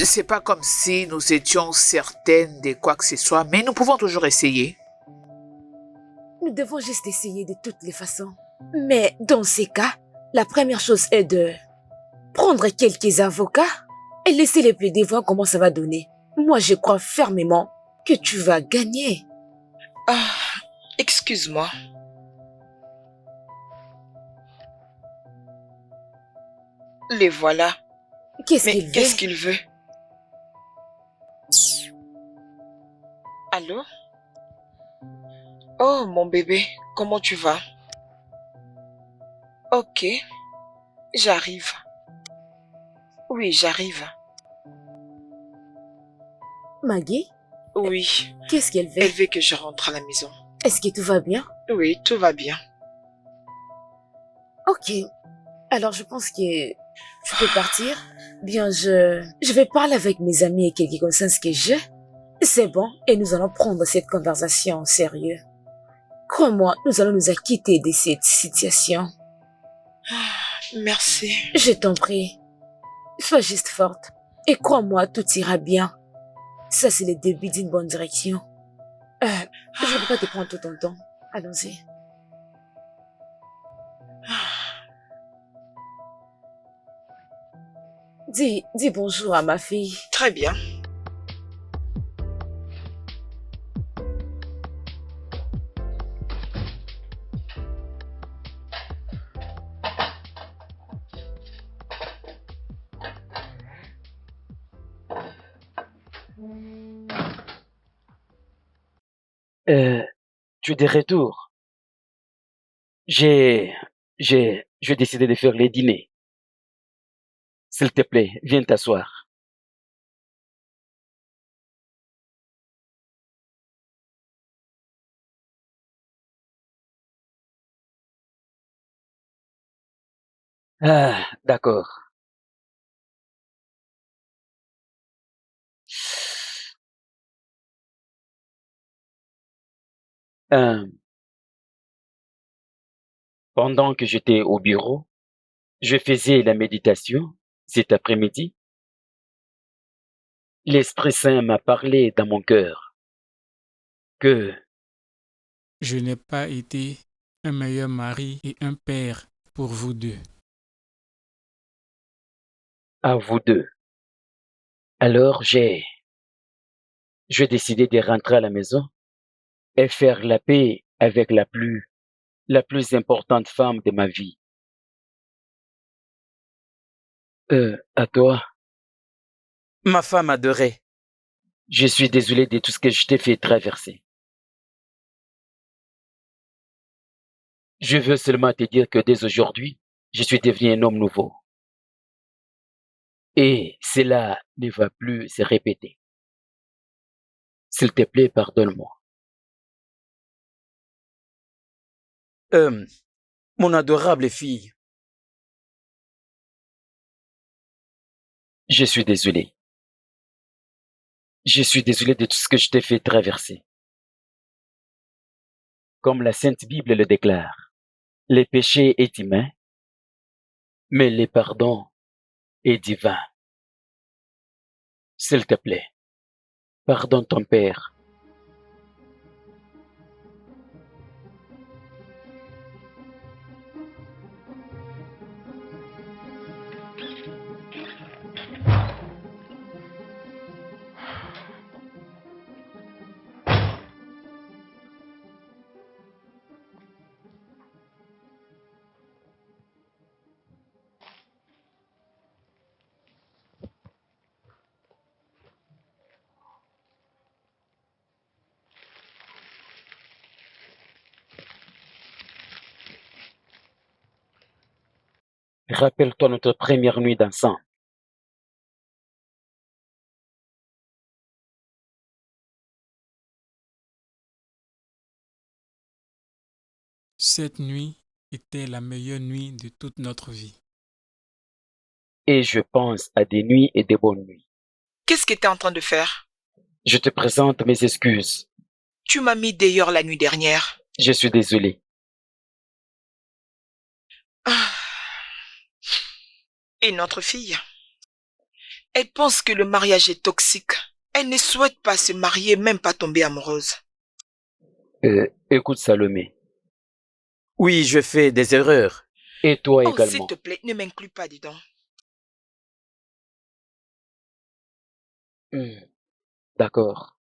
C'est pas comme si nous étions certaines de quoi que ce soit, mais nous pouvons toujours essayer. Nous devons juste essayer de toutes les façons. Mais dans ces cas, la première chose est de prendre quelques avocats et laisser les plaider voir comment ça va donner. Moi, je crois fermement que tu vas gagner. Excuse-moi. Les voilà. Qu'est-ce Mais qu'il veut? qu'est-ce qu'il veut? Allô? Oh, mon bébé, comment tu vas? Ok, j'arrive. Oui, j'arrive. Maggie, Oui, qu'est-ce qu'elle veut? elle veut que je rentre à la maison. Est-ce que tout va bien? Oui, tout va bien. Ok. Alors, je pense que tu peux partir. Bien, je vais parler avec mes amis et quelques connaissances que j'ai. C'est bon, et nous allons prendre cette conversation en sérieux. Crois-moi, nous allons nous acquitter de cette situation. Merci. Je t'en prie. Sois juste forte. Et crois-moi, tout ira bien. Ça, c'est le début d'une bonne direction. Je ne peux pas te prendre tout ton temps. Allons-y. Dis bonjour à ma fille. Très bien. Euh, tu es de retour. J'ai décidé de faire les dîners. S'il te plaît, viens t'asseoir. Ah, d'accord. Euh, pendant que j'étais au bureau, je faisais la méditation cet après-midi. L'Esprit Saint m'a parlé dans mon cœur que, Je n'ai pas été un meilleur mari et un père pour vous deux. à vous deux. Alors j'ai décidé de rentrer à la maison et faire la paix avec la plus importante femme de ma vie. À toi, Ma femme adorée. je suis désolé de tout ce que je t'ai fait traverser. Je veux seulement te dire que dès aujourd'hui, je suis devenu un homme nouveau. Et cela ne va plus se répéter. S'il te plaît, pardonne-moi. Mon adorable fille. Je suis désolé. Je suis désolé de tout ce que je t'ai fait traverser. Comme la Sainte Bible le déclare, le péché est humain, mais le pardon est divin. S'il te plaît, pardonne ton père. Rappelle-toi notre première nuit dansant. Cette nuit était la meilleure nuit de toute notre vie. Et je pense à des nuits et des bonnes nuits. Qu'est-ce que tu es en train de faire? Je te présente mes excuses. Tu m'as mis dehors la nuit dernière. Je suis désolé. Ah. Et notre fille, elle pense que le mariage est toxique. Elle ne souhaite pas se marier, même pas tomber amoureuse. Écoute Salomé. Oui, je fais des erreurs. Et toi Oh, s'il également. te plaît, ne m'inclus pas dedans. D'accord.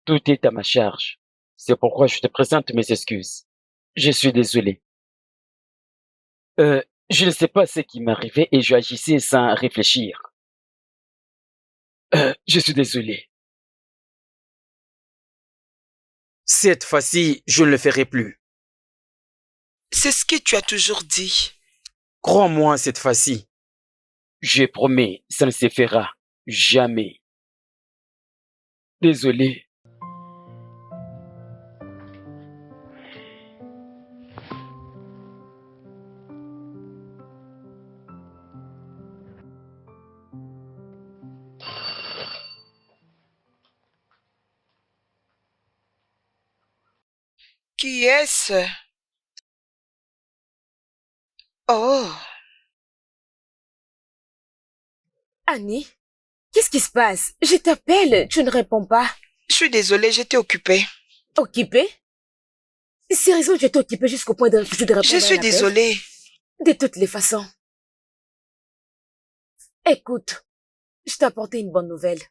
Tout est à ma charge. C'est pourquoi je te présente mes excuses. Je suis désolé. Je ne sais pas ce qui m'arrivait et j'agissais sans réfléchir. Je suis désolé. Cette fois-ci, je ne le ferai plus. C'est ce que tu as toujours dit. Crois-moi cette fois-ci. Je promets, ça ne se fera jamais. Désolé. Qui est-ce? Oh, Annie, qu'est-ce qui se passe? Je t'appelle, tu ne réponds pas. je suis désolée, j'étais occupée. Occupée? Sérieusement, tu étais occupée jusqu'au point de refuser de répondre Je à un suis appel? désolée. De toutes les façons. Écoute, je t'ai apporté une bonne nouvelle.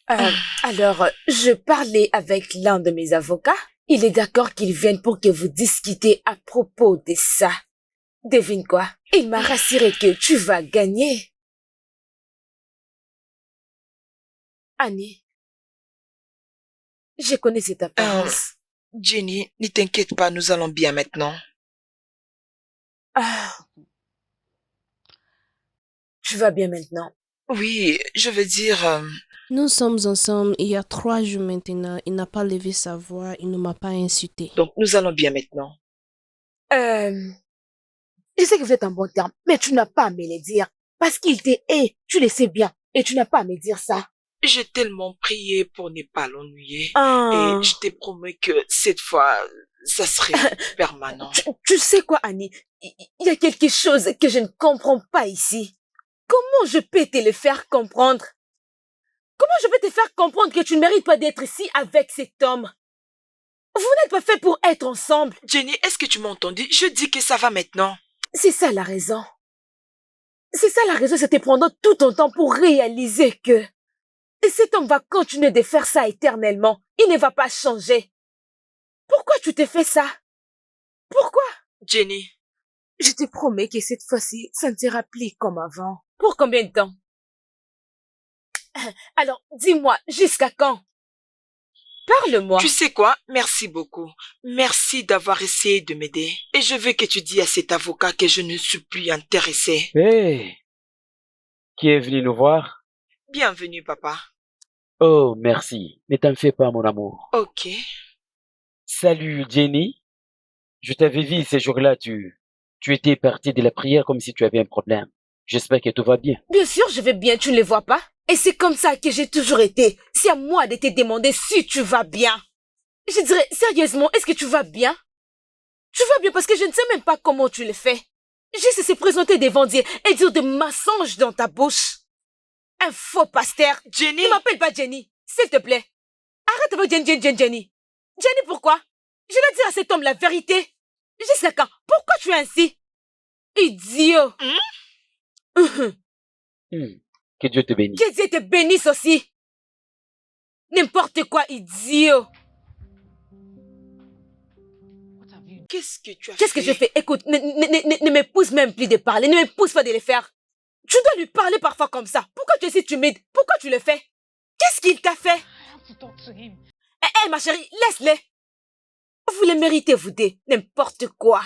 Alors, je parlais avec l'un de mes avocats. Il est d'accord qu'il vienne pour que vous discutez à propos de ça. Devine quoi? Il m'a rassuré que tu vas gagner. Annie, Je connais cette apparence. Jenny, ne t'inquiète pas, nous allons bien maintenant. Ah. Tu vas bien maintenant? Oui, je veux dire... Nous sommes ensemble il y a 3 jours maintenant. Il n'a pas levé sa voix, il ne m'a pas insulté. Donc, nous allons bien maintenant. Je sais que vous êtes en bon terme, mais tu n'as pas à me le dire. Parce qu'il te hait, tu le sais bien. Et tu n'as pas à me dire ça. J'ai tellement prié pour ne pas l'ennuyer. Ah. Et je t'ai promis que cette fois, ça serait permanent. Tu sais quoi, Annie? Il y a quelque chose que je ne comprends pas ici. Comment je peux te le faire comprendre? Comment je peux te faire comprendre que tu ne mérites pas d'être ici avec cet homme? Vous n'êtes pas fait pour être ensemble. Jenny, est-ce que tu m'as entendu? Je dis que ça va maintenant. C'est ça la raison. C'est ça la raison, c'était prendre tout ton temps pour réaliser que cet homme va continuer de faire ça éternellement. Il ne va pas changer. Pourquoi tu t'es fait ça? Pourquoi? Jenny. Je te promets que cette fois-ci, ça ne sera plus comme avant. Pour combien de temps? Alors, dis-moi, jusqu'à quand? Parle-moi. Tu sais quoi? Merci beaucoup. Merci d'avoir essayé de m'aider. Et je veux que tu dises à cet avocat que je ne suis plus intéressée. Hé! Qui est venu nous voir? Bienvenue, papa. Oh, merci. Ne t'en fais pas, mon amour. Ok. Salut, Jenny. Je t'avais vu ces jours-là, tu étais partie de la prière comme si tu avais un problème. J'espère que tout va bien. Bien sûr, je vais bien, tu ne le vois pas? Et c'est comme ça que j'ai toujours été. C'est à moi de te demander si tu vas bien. Je dirais, sérieusement, est-ce que tu vas bien? Tu vas bien parce que je ne sais même pas comment tu le fais. Juste se présenter devant Dieu et dire des mensonges dans ta bouche. Un faux pasteur. Jenny! Ne m'appelle pas Jenny, s'il te plaît. Arrête avec Jenny. Jenny, pourquoi? Je dois dire à cet homme la vérité. Jusqu'à quand? Pourquoi tu es ainsi? Idiot. Que Dieu te bénisse. Que Dieu te bénisse aussi. N'importe quoi, idiot. Qu'est-ce que tu as fait? Qu'est-ce que je fais? Écoute, ne me pousse même plus de parler. Ne me pousse pas de le faire. Tu dois lui parler parfois comme ça. Pourquoi tu es si timide? Pourquoi tu le fais? Qu'est-ce qu'il t'a fait? Eh, ma chérie, laisse-les. Vous les méritez, vous deux. N'importe quoi.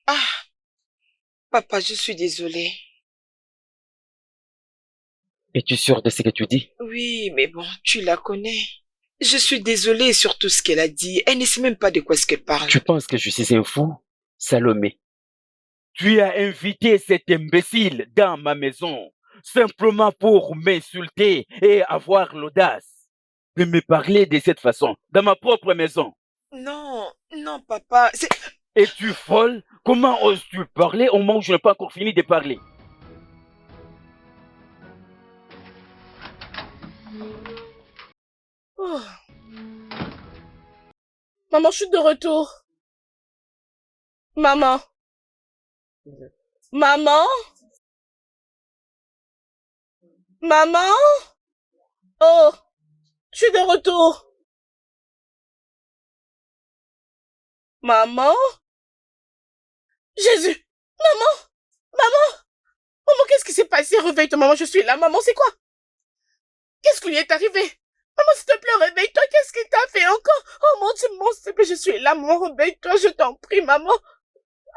Ah, papa, je suis désolée. Es-tu sûr de ce que tu dis? Oui, mais bon, tu la connais. Je suis désolée sur tout ce qu'elle a dit. Elle ne sait même pas de quoi est-ce qu'elle parle. Tu penses que je suis un fou? Salomé. Tu as invité cet imbécile dans ma maison simplement pour m'insulter et avoir l'audace de me parler de cette façon dans ma propre maison. Non, non, papa. Es-tu folle? Comment oses-tu parler au moment où je n'ai pas encore fini de parler? Oh. Maman, je suis de retour. Maman. Maman? Maman? Oh, je suis de retour. Maman? Jésus! Maman! Maman! Maman, qu'est-ce qui s'est passé? Réveille-toi, maman, je suis là. Maman, c'est quoi? Qu'est-ce qui lui est arrivé? Maman, s'il te plaît, réveille-toi. Qu'est-ce qu'il t'a fait encore? Oh mon Dieu, mon s'il te plaît, je suis là, maman. Réveille-toi, je t'en prie, maman.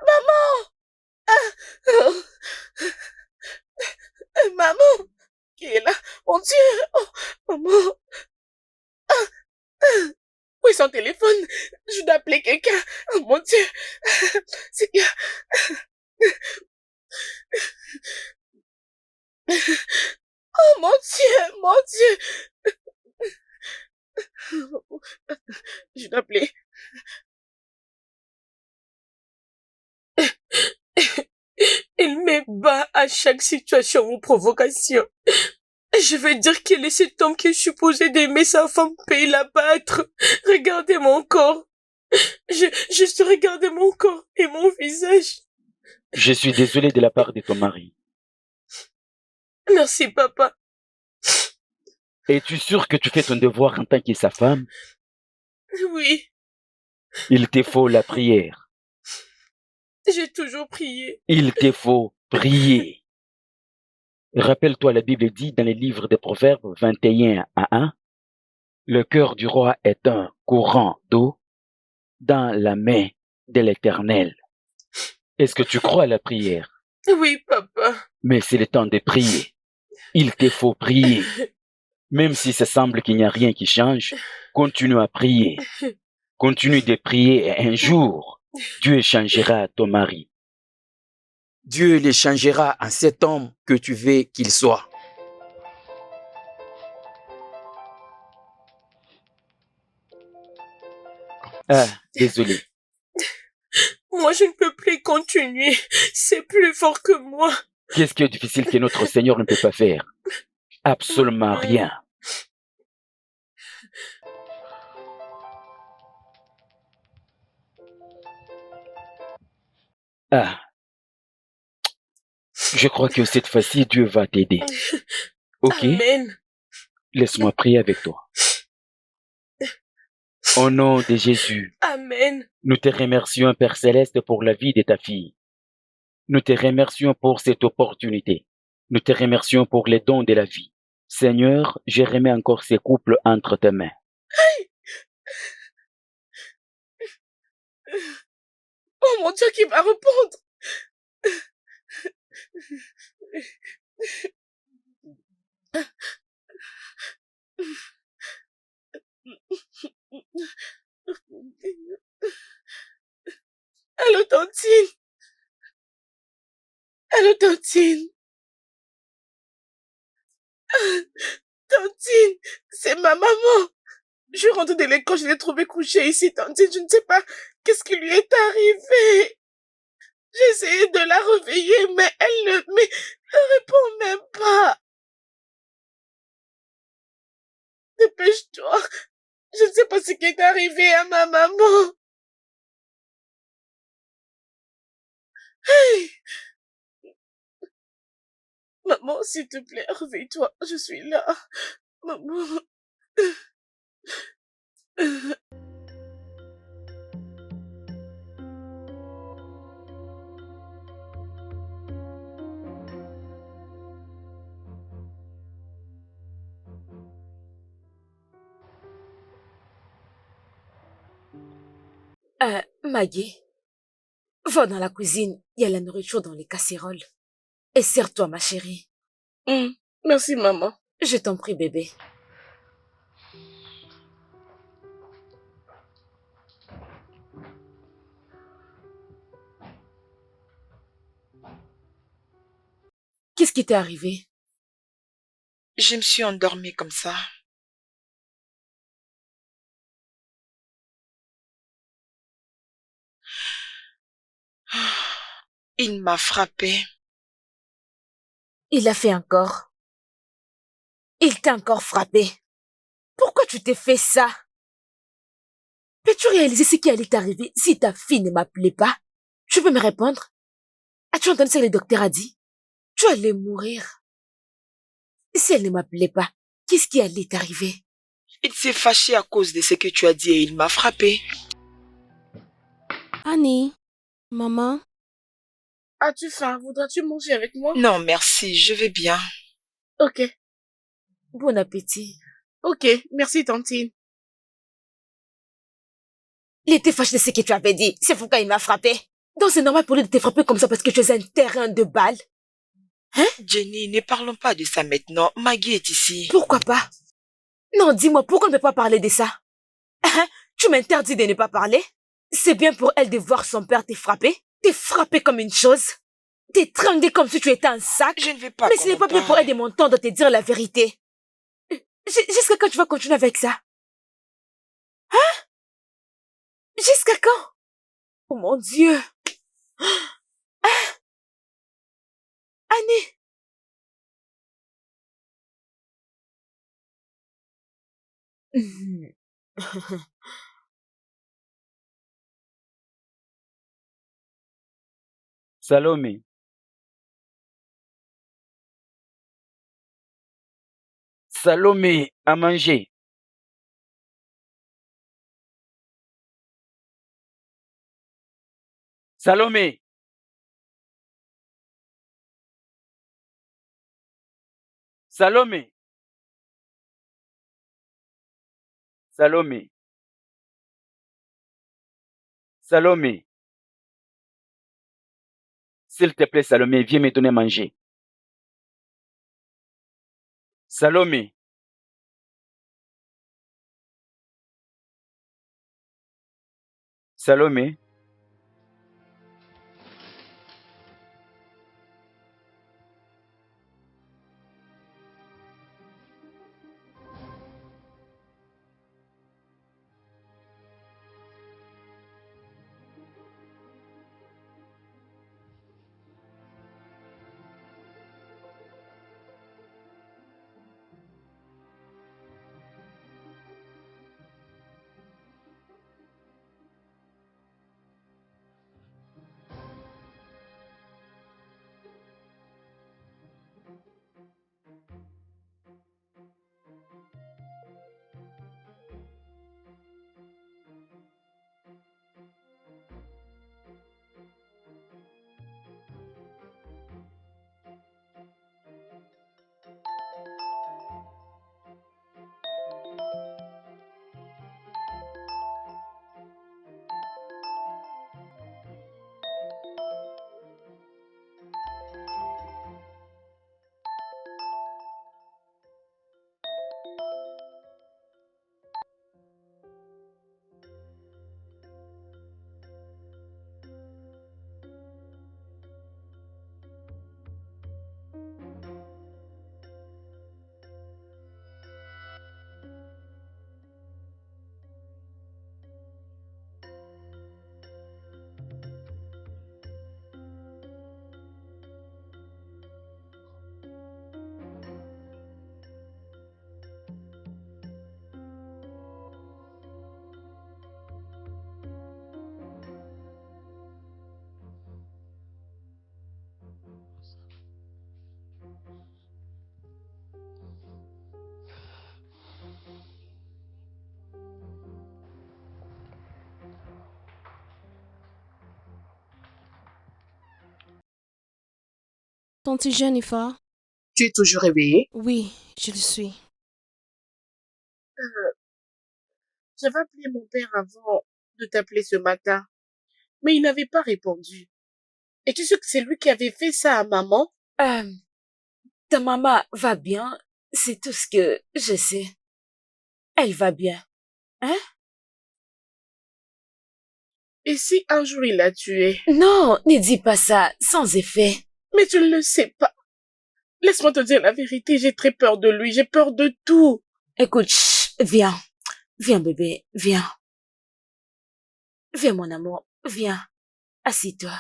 Maman! Oh. Maman! Qui est là? Mon Dieu! Oh, maman! Où est son téléphone? Je dois appeler quelqu'un. Oh mon Dieu! C'est bien. Oh mon Dieu! Mon Dieu! Je dois appeler. Il me bat à chaque situation ou provocation. Je veux dire qu'il est cet homme qui est supposé d'aimer sa femme peut la battre. Regardez mon corps. Juste regardez mon corps et mon visage. Je suis désolé de la part de ton mari. Merci, papa. Es-tu sûr que tu fais ton devoir en tant que sa femme? Oui, Il te faut la prière. j'ai toujours prié. Il te faut prier. Rappelle-toi, la Bible dit dans les livres des Proverbes 21 à 1, le cœur du roi est un courant d'eau dans la main de l'Éternel. Est-ce que tu crois à la prière? Oui, papa. Mais c'est le temps de prier. Il te faut prier. Même si ça semble qu'il n'y a rien qui change, continue à prier. Continue de prier et un jour, Dieu changera ton mari. Dieu les changera en cet homme que tu veux qu'il soit. Ah, désolé. Moi, je ne peux plus continuer. C'est plus fort que moi. Qu'est-ce qui est difficile que notre Seigneur ne peut pas faire? Absolument rien. Ah, je crois que cette fois-ci, Dieu va t'aider. Ok? Amen. Laisse-moi prier avec toi. Au nom de Jésus, Amen. nous te remercions, Père Céleste, pour la vie de ta fille. Nous te remercions pour cette opportunité. Nous te remercions pour les dons de la vie. Seigneur, je remets encore ces couples entre tes mains. Oh mon Dieu, qui va répondre? Allô, Tantine? Allô, Tantine? Tantine, c'est ma maman. Je rentre de l'école, je l'ai trouvée couchée ici, Tantine. Je ne sais pas qu'est-ce qui lui est arrivé. J'ai essayé de la réveiller, mais elle ne répond même pas. Dépêche-toi. Je ne sais pas ce qui est arrivé à ma maman. Hey. Maman, s'il te plaît, réveille-toi. Je suis là. Maman. Maggie, va dans la cuisine, il y a la nourriture dans les casséroles. Et sers-toi, ma chérie. Merci, maman. Je t'en prie, bébé. Qu'est-ce qui t'est arrivé? Je me suis endormie comme ça. Il m'a frappé. Il a fait encore. Il t'a encore frappé. Pourquoi tu t'es fait ça? Peux-tu réaliser ce qui allait t'arriver si ta fille ne m'appelait pas? Tu peux me répondre? As-tu entendu ce que le docteur a dit? Tu allais mourir. Si elle ne m'appelait pas, qu'est-ce qui allait t'arriver? Il s'est fâché à cause de ce que tu as dit et il m'a frappé. Annie, maman, As-tu faim? Voudras-tu manger avec moi? Non, merci, je vais bien. Ok. Bon appétit. Ok, merci, Tantine. Il était fâché de ce que tu avais dit. C'est pourquoi il m'a frappé. Donc c'est normal pour lui de te frapper comme ça parce que tu es un terrain de balles. Hein? Jenny, ne parlons pas de ça maintenant. Maggie est ici. Pourquoi pas? Non, dis-moi, pourquoi on ne peut pas parler de ça? Hein? Tu m'interdis de ne pas parler? C'est bien pour elle de voir son père te frapper comme une chose, t'étrangler comme si tu étais un sac. Je ne vais pas. Mais ce n'est pas bien pour elle de m'entendre te dire la vérité. Jusqu'à quand tu vas continuer avec ça? Hein? Jusqu'à quand? Oh mon Dieu! Hein? Annie! Salomé. Salomé, à manger. Salomé. Salomé. Salomé. Salomé. S'il te plaît, Salomé, viens me donner à manger. Salomé. Salomé. Tante Jennifer? Tu es toujours réveillée? Oui, je le suis. J'avais appelé mon père avant de t'appeler ce matin, mais il n'avait pas répondu. Et tu sais que c'est lui qui avait fait ça à maman? Ta maman va bien, c'est tout ce que je sais. Elle va bien. Hein? Et si un jour il l'a tué? Non, ne dis pas ça, sans effet. Mais tu ne le sais pas. Laisse-moi te dire la vérité, j'ai très peur de lui, j'ai peur de tout. Écoute, chut, viens. Viens, bébé, viens. Viens, mon amour, viens. Assis-toi.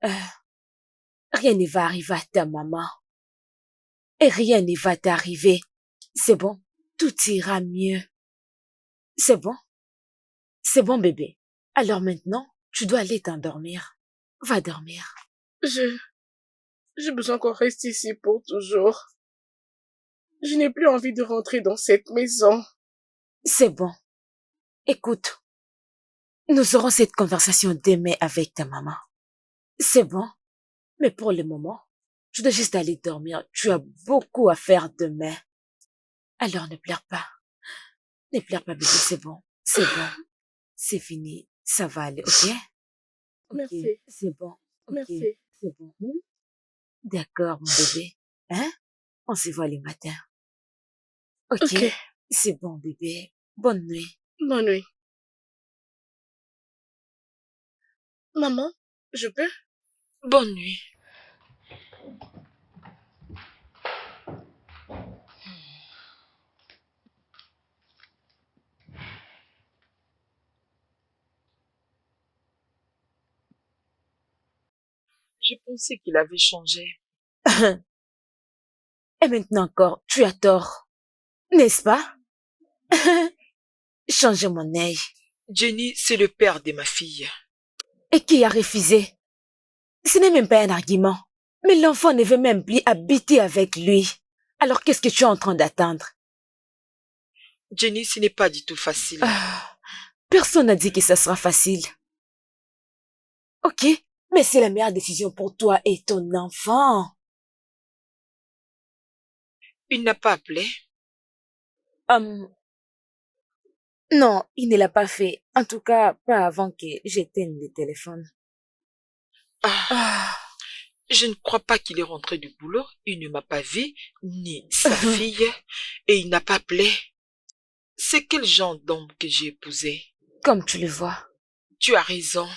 Rien ne va arriver à ta maman. Et rien ne va t'arriver. C'est bon, tout ira mieux. C'est bon? C'est bon, bébé. Alors maintenant, tu dois aller t'endormir. Va dormir. J'ai besoin qu'on reste ici pour toujours. Je n'ai plus envie de rentrer dans cette maison. C'est bon. Écoute, nous aurons cette conversation demain avec ta maman. C'est bon. Mais pour le moment, tu dois juste aller dormir. Tu as beaucoup à faire demain. Alors ne pleure pas. Ne pleure pas, bébé, c'est bon. C'est bon. C'est fini. Ça va aller, ok? Ok, Merci. c'est bon. Ok, Merci. c'est bon. D'accord, mon bébé. Hein? On se voit le matin. Ok, Ok. c'est bon, bébé. Bonne nuit. Bonne nuit. Maman, je peux? Bonne nuit. Je pensais qu'il avait changé. Et maintenant encore, tu as tort. N'est-ce pas? Changer mon œil. Jenny, c'est le père de ma fille. Et qui a refusé? Ce n'est même pas un argument. Mais l'enfant ne veut même plus habiter avec lui. Alors qu'est-ce que tu es en train d'attendre? Jenny, ce n'est pas du tout facile. Personne n'a dit que ça sera facile. Ok, mais c'est la meilleure décision pour toi et ton enfant. Il n'a pas appelé. Non, il ne l'a pas fait. En tout cas, pas avant que j'éteigne le téléphone. Je ne crois pas qu'il est rentré du boulot. Il ne m'a pas vu, ni sa fille, et il n'a pas appelé. C'est quel genre d'homme que j'ai épousé? Comme tu le vois. Tu as raison.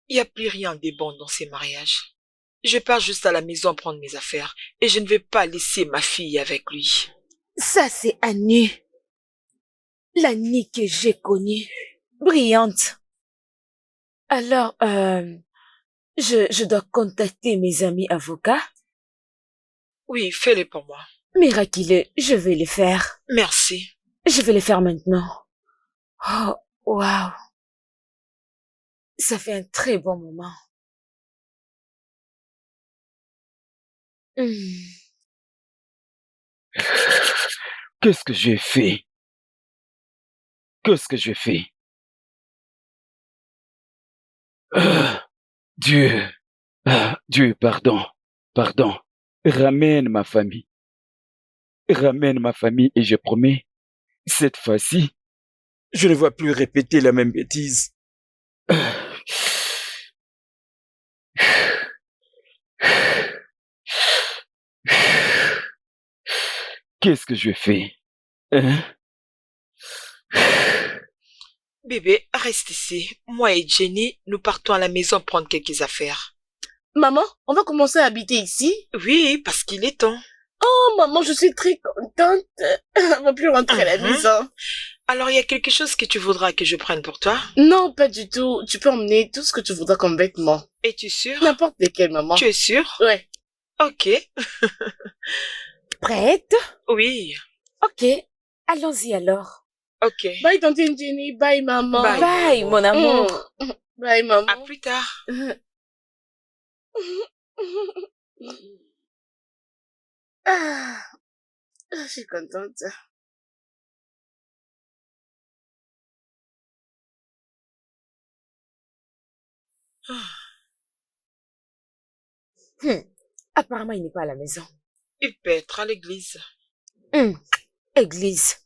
Il n'y a plus rien de bon dans ces mariages. Je pars juste à la maison prendre mes affaires et je ne vais pas laisser ma fille avec lui. Ça, c'est Annie. L'Annie que j'ai connue. Brillante. Alors, je dois contacter mes amis avocats. Oui, fais-le pour moi. Miraculeux, je vais le faire. Merci. Je vais le faire maintenant. Oh, waouh. Ça fait un très bon moment. Qu'est-ce que j'ai fait? Qu'est-ce que j'ai fait? Ah, Dieu, Dieu, pardon, pardon. Ramène ma famille. Ramène ma famille et je promets, cette fois-ci, Je ne vais plus répéter la même bêtise. Qu'est-ce que je fais? Hein? Bébé, reste ici. Moi et Jenny, nous partons à la maison prendre quelques affaires. Maman, on va commencer à habiter ici? Oui, parce qu'il est temps. Oh, maman, je suis très contente. On va plus rentrer à la maison. Alors, il y a quelque chose que tu voudras que je prenne pour toi? Non, pas du tout. Tu peux emmener tout ce que tu voudras comme vêtements. Es-tu sûre? N'importe lesquels, maman. Tu es sûre? Ouais. Ok. Prête? Oui. Ok, allons-y alors. Ok. Bye, tantine Jenny. Bye, maman. Bye. Bye, mon amour. Bye, maman. À plus tard. Je suis contente. Apparemment, il n'est pas à la maison. Il peut être à l'église. Église.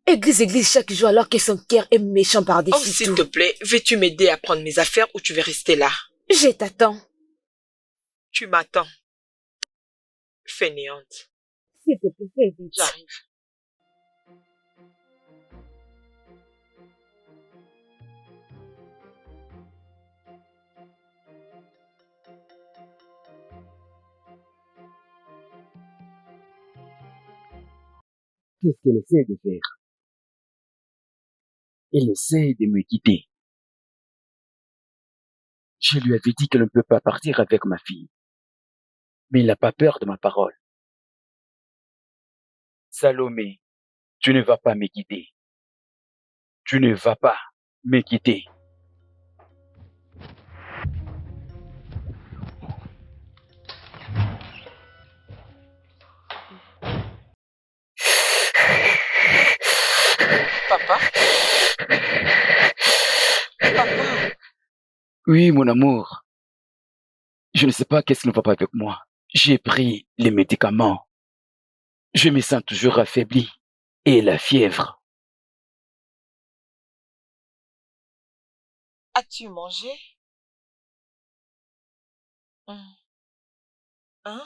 Église chaque jour alors que son cœur est méchant Oh, par-dessus s'il tout. te plaît, veux-tu m'aider à prendre mes affaires ou tu veux rester là? Je t'attends. Tu m'attends. Fainéante. S'il te plaît, fais vite. J'arrive. Qu'est-ce qu'elle essaie de faire? Elle essaie de me quitter. Je lui avais dit qu'elle ne peut pas partir avec ma fille. Mais il n'a pas peur de ma parole. Salomé, tu ne vas pas me quitter. Tu ne vas pas me quitter. Papa? Papa? Oui, mon amour. Je ne sais pas qu'est-ce qui ne va pas avec moi. J'ai pris les médicaments. Je me sens toujours affaibli. Et la fièvre. As-tu mangé? Hein?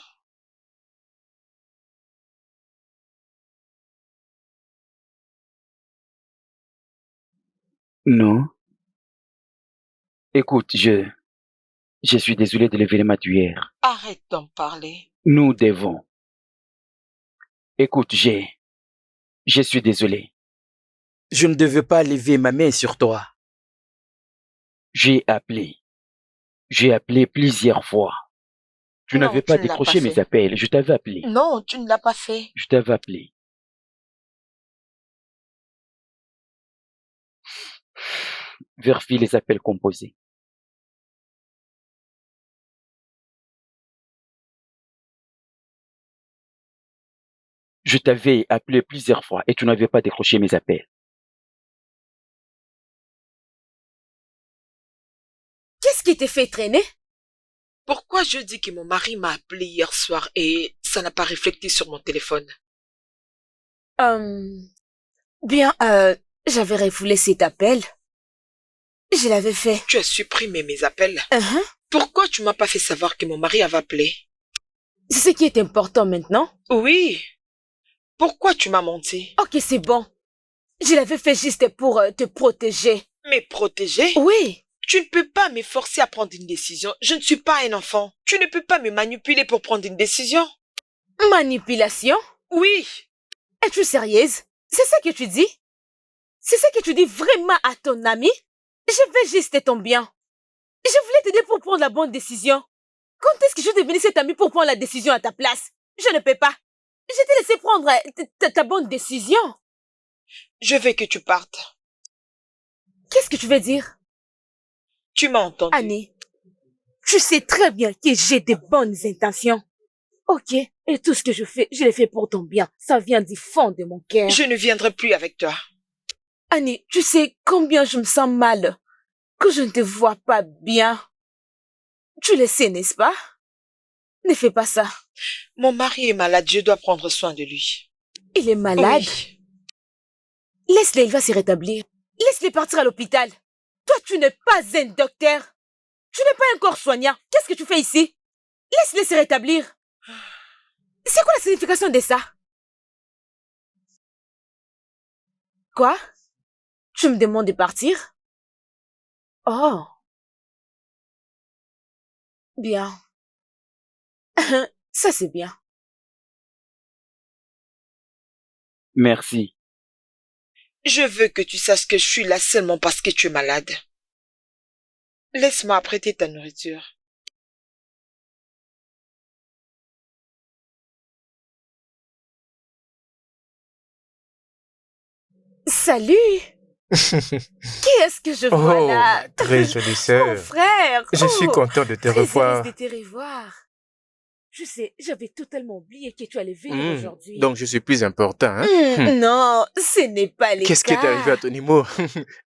Non. Écoute, je suis désolé de l'événement d'hier. Arrête d'en parler. Nous devons. Écoute, je suis désolé. Je ne devais pas lever ma main sur toi. J'ai appelé. J'ai appelé plusieurs fois. Tu Non, n'avais tu pas ne l'as décroché pas mes fait. appels. Je t'avais appelé. Non, tu ne l'as pas fait. Je t'avais appelé. Vérifie les appels composés. Je t'avais appelé plusieurs fois et tu n'avais pas décroché mes appels. Qu'est-ce qui t'a fait traîner? Pourquoi je dis que mon mari m'a appelé hier soir et ça n'a pas reflété sur mon téléphone? Bien, j'avais refoulé cet appel. Je l'avais fait. Tu as supprimé mes appels. Uh-huh. Pourquoi tu m'as pas fait savoir que mon mari avait appelé? C'est ce qui est important maintenant. Oui. Pourquoi tu m'as menti? Ok, c'est bon. Je l'avais fait juste pour te protéger. Me protéger? Oui. Tu ne peux pas me forcer à prendre une décision. Je ne suis pas un enfant. Tu ne peux pas me manipuler pour prendre une décision. Manipulation? Oui. Es-tu sérieuse? C'est ça que tu dis? C'est ça que tu dis vraiment à ton ami? Je veux juste ton bien. Je voulais t'aider pour prendre la bonne décision. Quand est-ce que je suis devenue cet ami pour prendre la décision à ta place? Je ne peux pas. Je t'ai laissé prendre ta bonne décision. Je veux que tu partes. Qu'est-ce que tu veux dire? Tu m'as entendu. Annie, tu sais très bien que j'ai de bonnes intentions. Ok, et tout ce que je fais, je le fais pour ton bien. Ça vient du fond de mon cœur. Je ne viendrai plus avec toi. Annie, tu sais combien je me sens mal, que je ne te vois pas bien. Tu le sais, n'est-ce pas? Ne fais pas ça. Mon mari est malade, je dois prendre soin de lui. Il est malade. Oui. Laisse-le, il va se rétablir. Laisse-le partir à l'hôpital. Toi, tu n'es pas un docteur. Tu n'es pas un corps soignant. Qu'est-ce que tu fais ici? Laisse-le se rétablir. C'est quoi la signification de ça? Quoi? Tu me demandes de partir? Oh. Bien. Ça, c'est bien. Merci. Je veux que tu saches que je suis là seulement parce que tu es malade. Laisse-moi apprêter ta nourriture. Salut! Qui est-ce que je vois Oh, là? ma très jolie Mon sœur. frère! Je suis content de te Très revoir. heureuse de te revoir. Je sais, j'avais totalement oublié que tu allais venir aujourd'hui. Donc je suis plus important, hein? Non, ce n'est pas le Qu'est-ce qui est cas. arrivé à ton humour?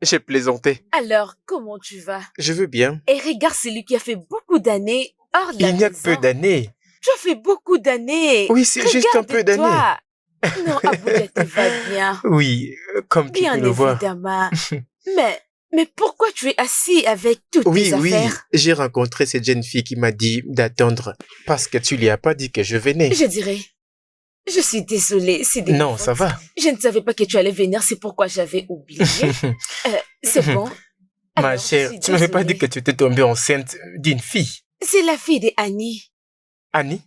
J'ai plaisanté. Alors, comment tu vas? Je veux bien. Et regarde celui qui a fait beaucoup d'années hors de la Il n'y a que maison. peu d'années. Tu as fait beaucoup d'années. Oui, c'est juste un peu d'années. Regarde-toi. Non, Abuja te va bien. Oui, comme tu Bien peux le voir. évidemment. mais pourquoi tu es assis avec toutes Oui, tes oui, affaires? j'ai rencontré cette jeune fille qui m'a dit d'attendre parce que tu lui as pas dit que je venais. Je dirais. Je suis désolée, c'est de ma Non, faute. ça va. Je ne savais pas que tu allais venir, c'est pourquoi j'avais oublié. C'est bon. Ma Alors, je chère, suis tu m'avais pas dit désolée. que tu étais tombée enceinte d'une fille. C'est la fille de Annie. Annie?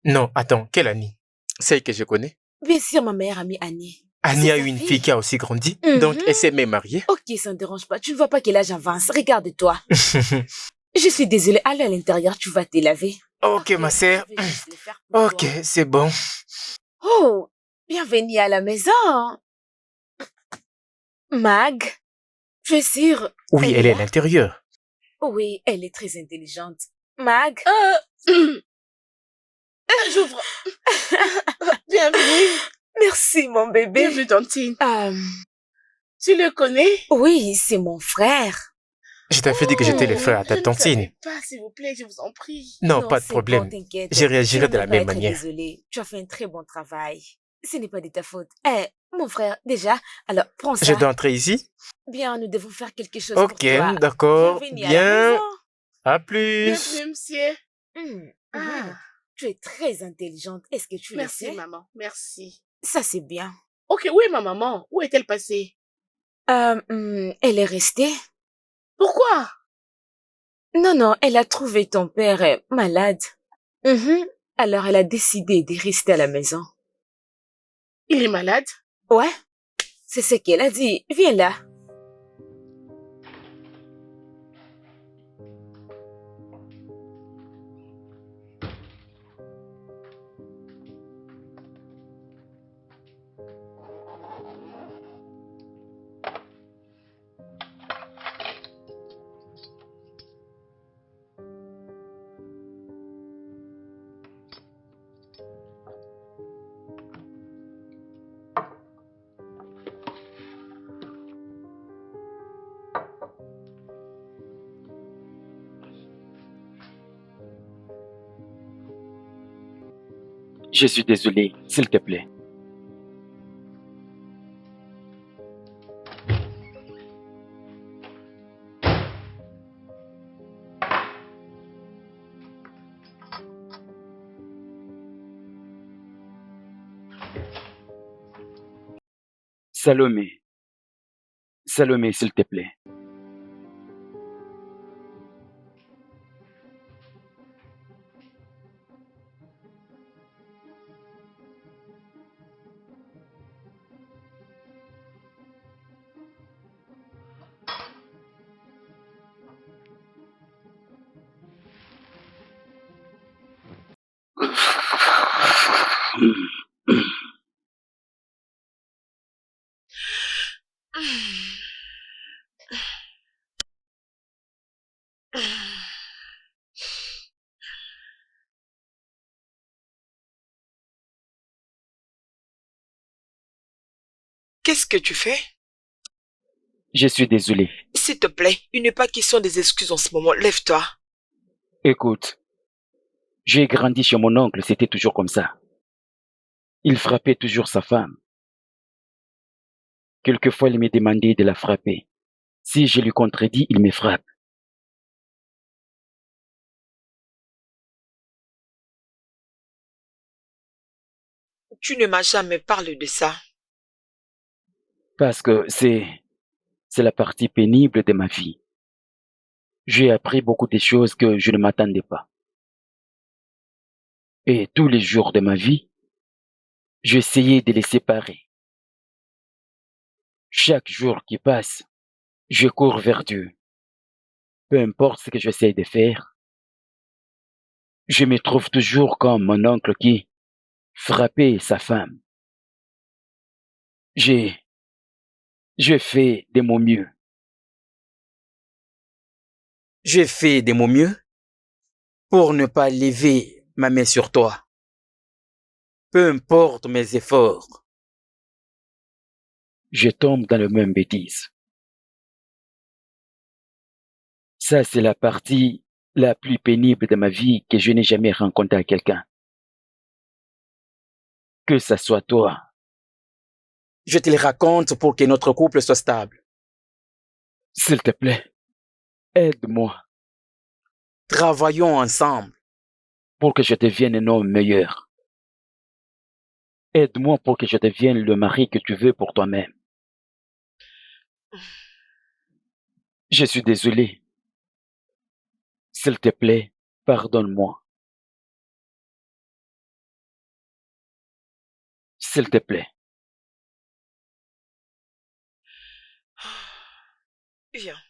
Non, attends, quelle Annie? Celle que je connais. Bien sûr, ma meilleure amie Annie. Annie C'est a sa eu une fille. fille qui a aussi grandi, Mhm. donc elle s'est même mariée. Ok, ça ne dérange pas. Tu ne vois pas quel âge avance. Regarde-toi. Je suis désolée. Allez à l'intérieur, tu vas te laver. Ok, ma sœur. Je vais juste le faire pour Ok, toi. c'est bon. Oh, bienvenue à la maison. Mag, tu es sûre? Oui, elle est à là? l'intérieur. Oui, elle est très intelligente. Mag, J'ouvre. Bienvenue. merci mon bébé. Bienvenue, Tantine. Tu le connais? Oui, c'est mon frère. Je t'avais dit que j'étais le frère à ta Je ne tantine. savais pas, s'il vous plaît, je vous en prie. Non, pas de c'est problème. Bon, t'inquiète. Je réagirai de la Je ne veux même pas être manière. Désolée, tu as fait un très bon travail. Ce n'est pas de ta faute. Mon frère, déjà, alors prends ça. Je dois entrer ici? Bien, nous devons faire quelque chose pour Ok, toi. d'accord. Bienvenue à la Bien. maison. À plus. Bienvenue, monsieur. Mhm. Tu es très intelligente. Est-ce que tu le Merci, sais? maman. Merci. Ça, c'est bien. Ok, où est ma maman? Où est-elle passée? Elle est restée. Pourquoi? Non, elle a trouvé ton père malade. Alors, elle a décidé de rester à la maison. Il est malade? Ouais, c'est ce qu'elle a dit. Viens là. Je suis désolé, s'il te plaît. Salomé. Salomé, s'il te plaît. Qu'est-ce que tu fais? Je suis désolé. S'il te plaît, il n'est pas question des excuses en ce moment. Lève-toi. Écoute, j'ai grandi chez mon oncle, c'était toujours comme ça. Il frappait toujours sa femme. Quelquefois, il me demandait de la frapper. Si je lui contredis, il me frappe. Tu ne m'as jamais parlé de ça. Parce que c'est la partie pénible de ma vie. J'ai appris beaucoup de choses que je ne m'attendais pas. Et tous les jours de ma vie, j'essayais de les séparer. Chaque jour qui passe, je cours vers Dieu. Peu importe ce que j'essaie de faire, je me trouve toujours comme mon oncle qui frappait sa femme. Je fais de mon mieux. J'ai fait de mon mieux pour ne pas lever ma main sur toi. Peu importe mes efforts. Je tombe dans la même bêtise. Ça, c'est la partie la plus pénible de ma vie que je n'ai jamais rencontré à quelqu'un. Que ça soit toi. Je te le raconte pour que notre couple soit stable. S'il te plaît, aide-moi Travaillons ensemble. pour que je devienne un homme meilleur. Aide-moi pour que je devienne le mari que tu veux pour toi-même. Je suis désolé. S'il te plaît, pardonne-moi. S'il te plaît. Viens.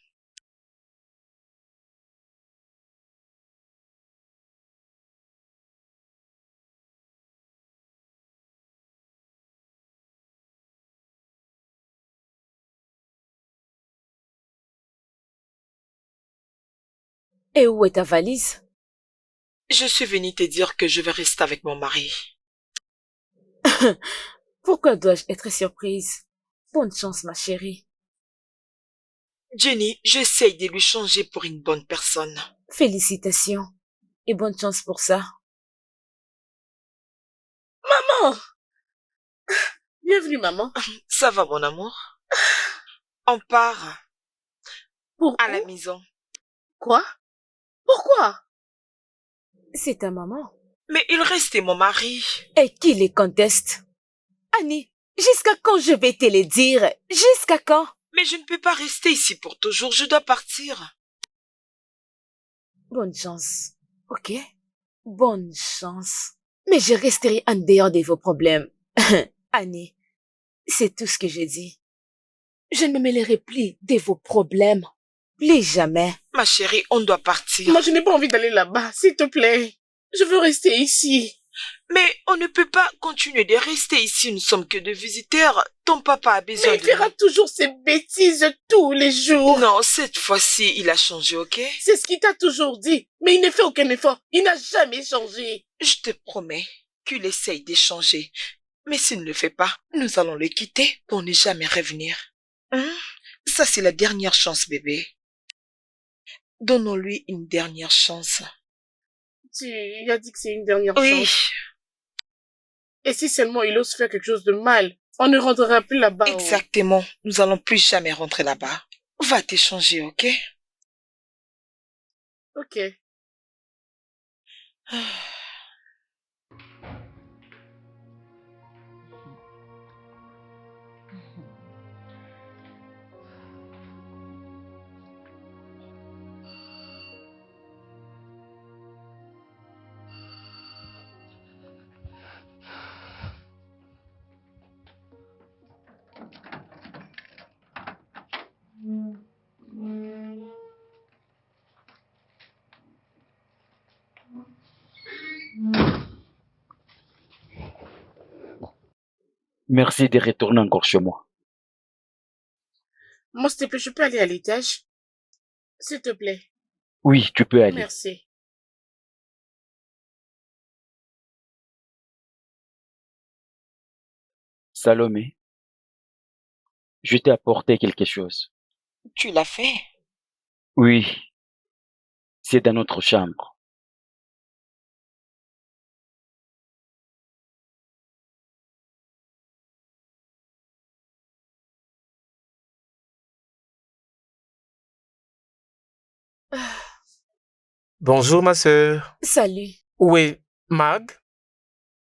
Et où est ta valise? Je suis venue te dire que je vais rester avec mon mari. Pourquoi dois-je être surprise? Bonne chance, ma chérie. Jenny, j'essaye de lui changer pour une bonne personne. Félicitations et bonne chance pour ça. Maman! Bienvenue, maman. Ça va, mon amour? On part Pour à la où? maison. Quoi? Pourquoi? C'est ta maman. Mais il restait mon mari. Et qui les conteste? Annie, jusqu'à quand je vais te le dire? Jusqu'à quand? Mais je ne peux pas rester ici pour toujours, je dois partir. Bonne chance, ok? Bonne chance. Mais je resterai en dehors de vos problèmes. Annie, c'est tout ce que je dis. Je ne me mêlerai plus de vos problèmes. Plus jamais. Ma chérie, on doit partir. Moi, je n'ai pas envie d'aller là-bas, s'il te plaît. Je veux rester ici. Mais on ne peut pas continuer de rester ici, nous ne sommes que des visiteurs. Ton papa a besoin Mais il de fera nous. toujours ces bêtises tous les jours. Non, cette fois-ci, il a changé, ok? C'est ce qu'il t'a toujours dit. Mais il ne fait aucun effort. Il n'a jamais changé. Je te promets qu'il essaye d'échanger. Mais s'il ne le fait pas, nous allons le quitter pour ne jamais revenir. Hein? Ça, c'est la dernière chance, bébé. Donnons-lui une dernière chance. Tu as dit que c'est une dernière Oui. chance. Et si seulement il ose faire quelque chose de mal, on ne rentrera plus là-bas. Exactement. Nous allons plus jamais rentrer là-bas. Va t'échanger, ok? Ok. Merci de retourner encore chez moi. Moi, s'il te plaît, je peux aller à l'étage? S'il te plaît. Oui, tu peux aller. Merci. Salomé, je t'ai apporté quelque chose. Tu l'as fait? Oui, c'est dans notre chambre. Bonjour, ma sœur. Salut. Où est Mag?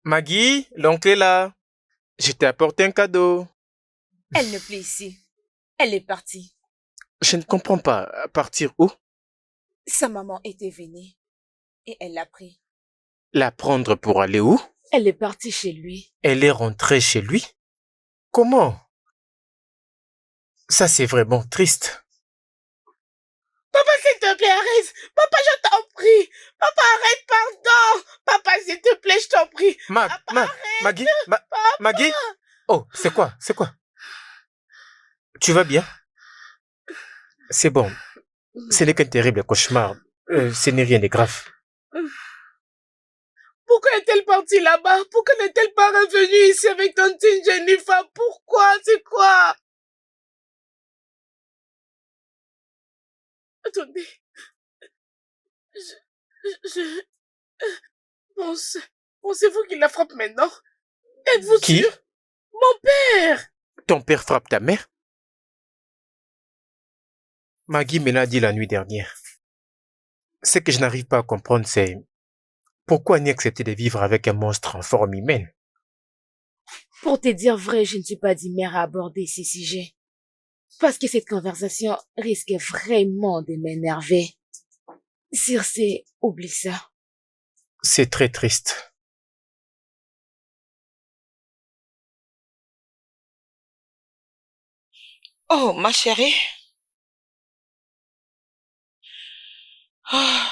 Maggie, l'oncle est là. Je t'ai apporté un cadeau. Elle n'est plus ici. Elle est partie. Je ne comprends pas. À partir où? Sa maman était venue et elle l'a pris. La prendre pour aller où? Elle est partie chez lui. Elle est rentrée chez lui? Comment? Ça, c'est vraiment triste. Papa, s'il te plaît, arrête. Papa, je t'en prie. Papa, arrête, pardon. Papa, s'il te plaît, je t'en prie. Papa, Maggie, Papa. Maggie? Oh, c'est quoi? C'est quoi? Tu vas bien? C'est bon. Ce n'est qu'un terrible cauchemar. Ce n'est rien de grave. Pourquoi est-elle partie là-bas? Pourquoi n'est-elle pas revenue ici avec tantine Jennifer? Pourquoi? C'est quoi? Attendez. Pensez-vous qu'il la frappe maintenant? Êtes-vous Qui? sûr? Mon père! Ton père frappe ta mère? Maggie me l'a dit la nuit dernière. Ce que je n'arrive pas à comprendre, c'est pourquoi ni accepter de vivre avec un monstre en forme humaine? Pour te dire vrai, je ne suis pas d'humeur à aborder ces sujets. Parce que cette conversation risque vraiment de m'énerver. Circe, oublie ça. C'est très triste. Oh, ma chérie. Ah.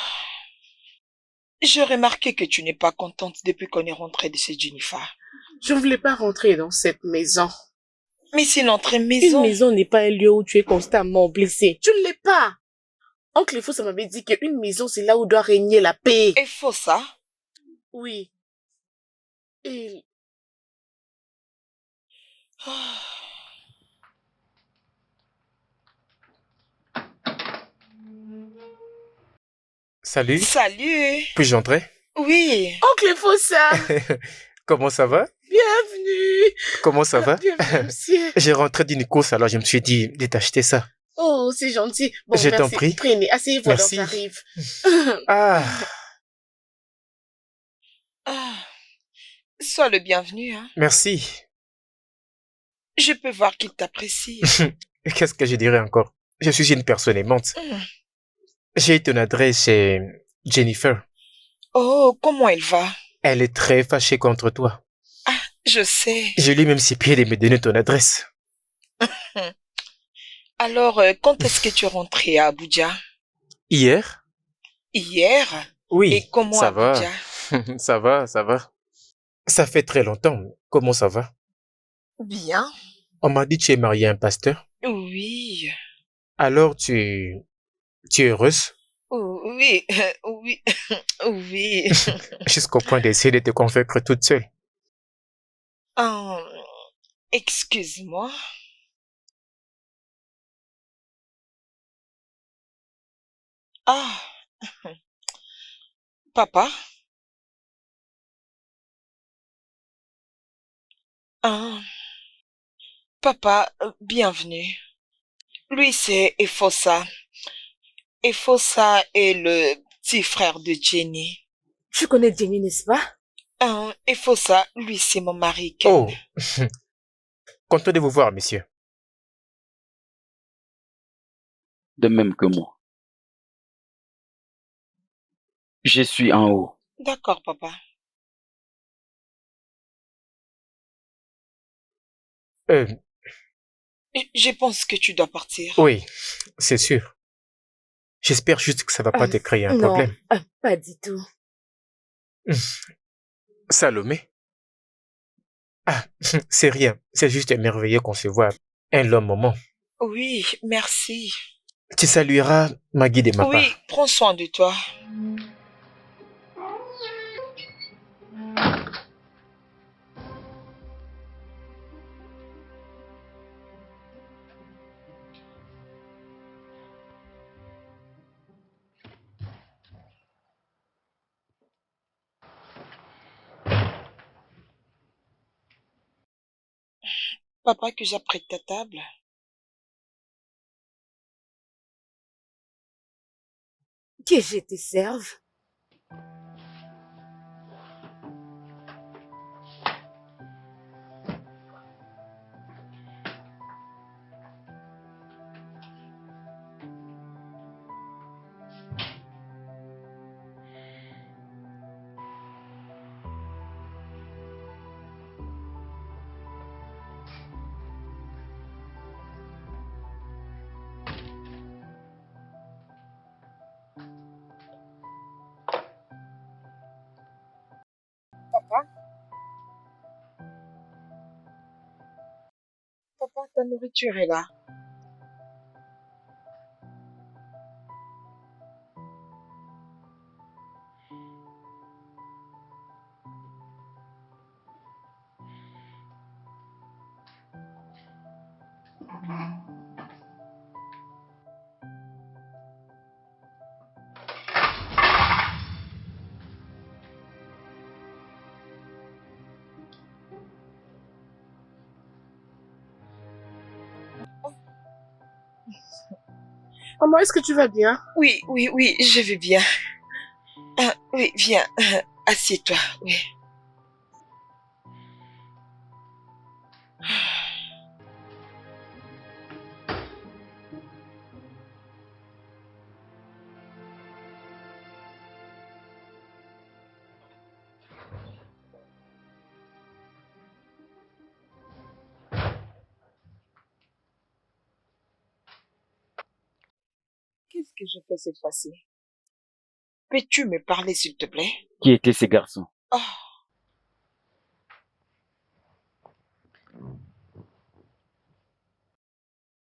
J'ai remarqué que tu n'es pas contente depuis qu'on est rentré de chez Jennifer. Je ne voulais pas rentrer dans cette maison. Mais c'est notre maison. Une maison n'est pas un lieu où tu es constamment blessé. Tu ne l'es pas. Oncle Faux, ça m'avait dit qu'une maison, c'est là où doit régner la paix. Et faut ça? Oui. Et... Ah. Salut. Salut. Puis-je entrer? Oui. Oncle Faux, ça. Comment ça va? Bienvenue. Comment ça va? Bienvenue, monsieur. J'ai rentré d'une course, alors je me suis dit de t'acheter ça. Oh, c'est gentil. Bon, Je t'en merci. prie. Prenez, asseyez-vous alors, Merci. j'arrive. Ah, Ah. Sois le bienvenu, hein. merci. Je peux voir qu'il t'apprécie. Qu'est-ce que je dirais encore? Je suis une personne aimante. Mm. J'ai ton adresse chez Jennifer. Oh, comment elle va? Elle est très fâchée contre toi. Ah, je sais. Je lui ai même supplié de me donner ton adresse. Alors, quand est-ce que tu es rentré à Abuja? Hier? Hier? Oui, Et comment ça Abuja? va. Ça va, ça va. Ça fait très longtemps. Comment ça va? Bien. On m'a dit que tu es mariée à un pasteur. Oui. Alors tu es heureuse Oui. Oui. Oui. jusqu'au point d'essayer de te convaincre toute seule. Hum, excuse-moi. Ah. Papa? Ah, papa, bienvenue. Lui, c'est Efosa. Efosa est le petit frère de Jenny. Tu connais Jenny, n'est-ce pas? Efosa, lui, c'est mon mari, Ken. Oh, content de vous voir, monsieur. De même que moi. Je suis en haut. D'accord, papa. Euh, Je pense que tu dois partir. oui, c'est sûr. J'espère juste que ça va pas te créer un Non, problème. pas du tout. Salomé? Ah, c'est rien. C'est juste merveilleux qu'on se voit un long moment. Oui, merci. Tu salueras Maggie de ma Oui, part. prends soin de toi. Papa, que j'apprête ta table. Que je te serve. Papa, ta nourriture est là. Maman, est-ce que tu vas bien? Oui, je vais bien. Oui, viens, assieds-toi, oui. Qu'est-ce que je fais cette fois-ci? Peux-tu me parler, s'il te plaît? Qui étaient ces garçons? Oh,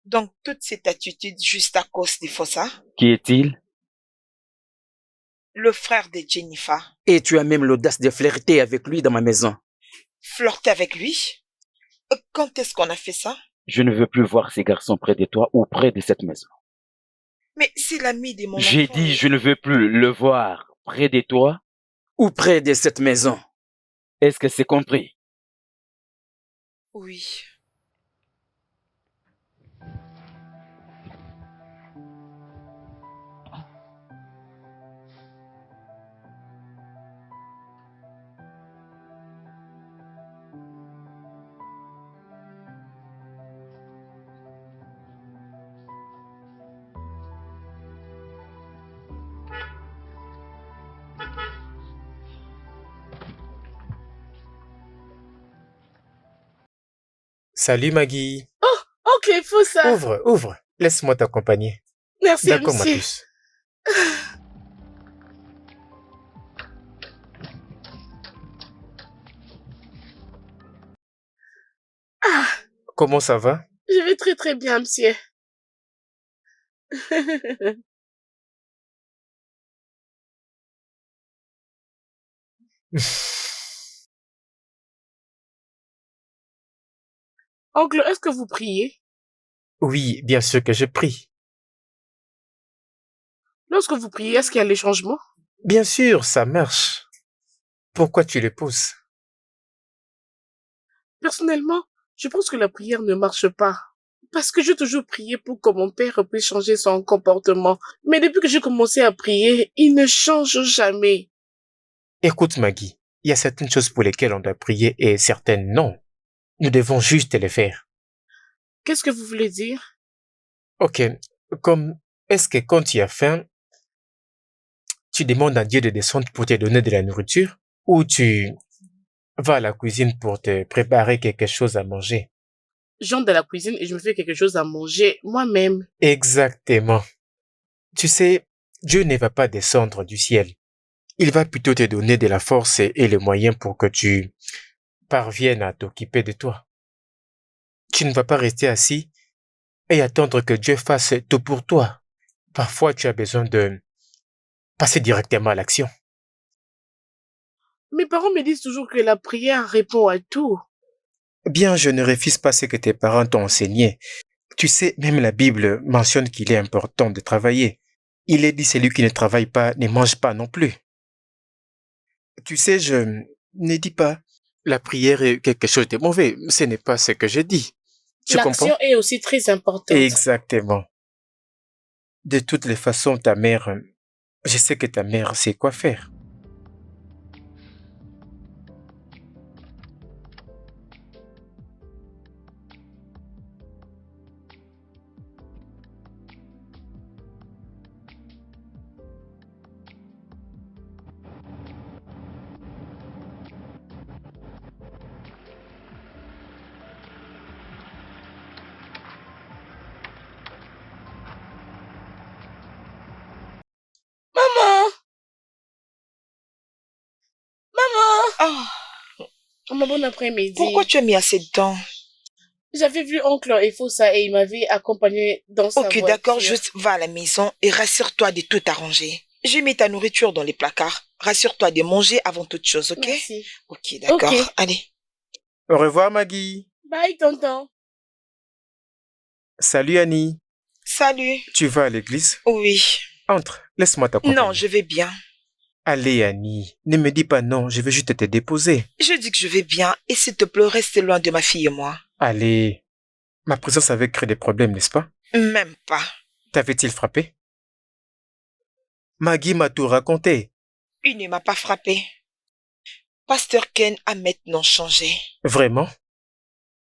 donc toute cette attitude juste à cause de Fossa, Qui est-il? le frère de Jennifer, Et tu as même l'audace de flirter avec lui dans ma maison. flirter avec lui? Quand est-ce qu'on a fait ça? Je ne veux plus voir ces garçons près de toi ou près de cette maison. Mais c'est l'ami de mon J'ai enfant. dit je ne veux plus le voir près de toi. Ou près de cette maison. Est-ce que c'est compris? Oui. Salut Maggie. Ok, faut ça. Ouvre. Laisse-moi t'accompagner. Merci, D'accord, ma monsieur. puce. Comment ça va? Je vais très très bien, monsieur. Oncle, est-ce que vous priez? Oui, bien sûr que je prie. Lorsque vous priez, est-ce qu'il y a les changements? Bien sûr, ça marche. Pourquoi tu le poses? Personnellement, je pense que la prière ne marche pas. Parce que j'ai toujours prié pour que mon père puisse changer son comportement. Mais depuis que j'ai commencé à prier, il ne change jamais. Écoute, Maggie, il y a certaines choses pour lesquelles on doit prier et certaines non. Nous devons juste les faire. Qu'est-ce que vous voulez dire? Ok, comme est-ce que quand tu as faim, tu demandes à Dieu de descendre pour te donner de la nourriture ou tu vas à la cuisine pour te préparer quelque chose à manger? J'entre dans la cuisine et je me fais quelque chose à manger moi-même. Exactement. Tu sais, Dieu ne va pas descendre du ciel. Il va plutôt te donner de la force et les moyens pour que tu parviennes à t'occuper de toi. Tu ne vas pas rester assis et attendre que Dieu fasse tout pour toi. Parfois, tu as besoin de passer directement à l'action. Mes parents me disent toujours que la prière répond à tout. Bien, je ne refuse pas ce que tes parents t'ont enseigné. Tu sais, même la Bible mentionne qu'il est important de travailler. Il est dit celui qui ne travaille pas ne mange pas non plus. Tu sais, je ne dis pas la prière est quelque chose de mauvais. Ce n'est pas ce que je dis. Tu comprends? L'action est aussi très importante. Exactement. De toutes les façons, ta mère, je sais que ta mère sait quoi faire. Maman! Maman! Ah, Maman, bon après-midi. pourquoi tu as mis assez de temps? J'avais vu oncle Efosa et il m'avait accompagné dans sa voiture. Ok, d'accord, juste va à la maison et rassure-toi de tout arranger. J'ai mis ta nourriture dans les placards. Rassure-toi de manger avant toute chose, ok? Merci. Ok, d'accord. Ok. Allez. Au revoir, Maggie. Bye, tonton. Salut, Annie. Salut. Tu vas à l'église? Oui. Entre, laisse-moi t'accompagner. Non, je vais bien. Allez, Annie, ne me dis pas non, je veux juste te déposer. Je dis que je vais bien et s'il te plaît, reste loin de ma fille et moi. Allez, ma présence avait créé des problèmes, n'est-ce pas? Même pas. T'avait-il frappé? Maggie m'a tout raconté. Il ne m'a pas frappé. Pasteur Ken a maintenant changé. Vraiment?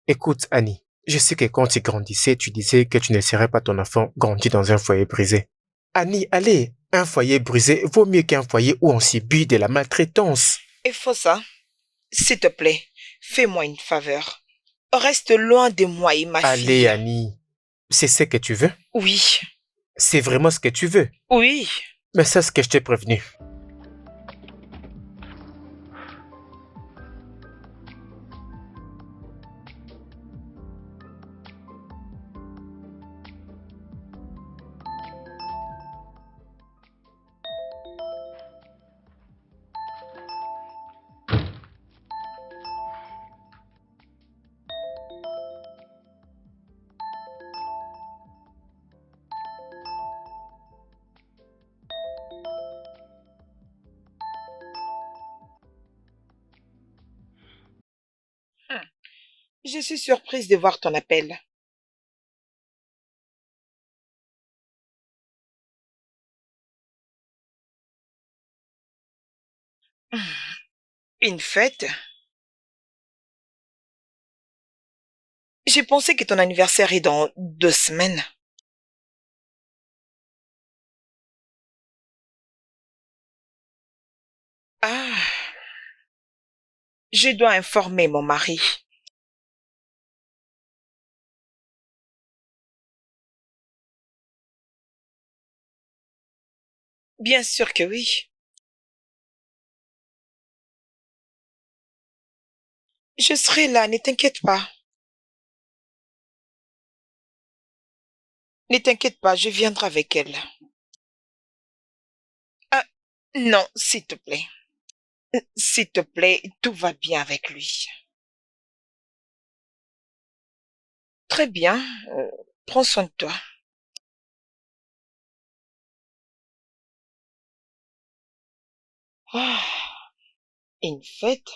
Écoute, Annie, je sais que quand tu grandissais, tu disais que tu ne serais pas ton enfant grandi dans un foyer brisé. Annie, allez, un foyer brisé vaut mieux qu'un foyer où on subit de la maltraitance. Et faut ça, s'il te plaît, fais-moi une faveur. Reste loin de moi et ma fille. Allez, Annie, c'est ce que tu veux? Oui. C'est vraiment ce que tu veux? Oui. Mais c'est ce que je t'ai prévenu. Je suis surprise de voir ton appel. Une fête? J'ai pensé que ton anniversaire est dans 2 semaines. Ah. Je dois informer mon mari. Bien sûr que oui. Je serai là, ne t'inquiète pas. Ne t'inquiète pas, je viendrai avec elle. Ah, non, s'il te plaît. S'il te plaît, tout va bien avec lui. Très bien, prends soin de toi. Ah, une fête?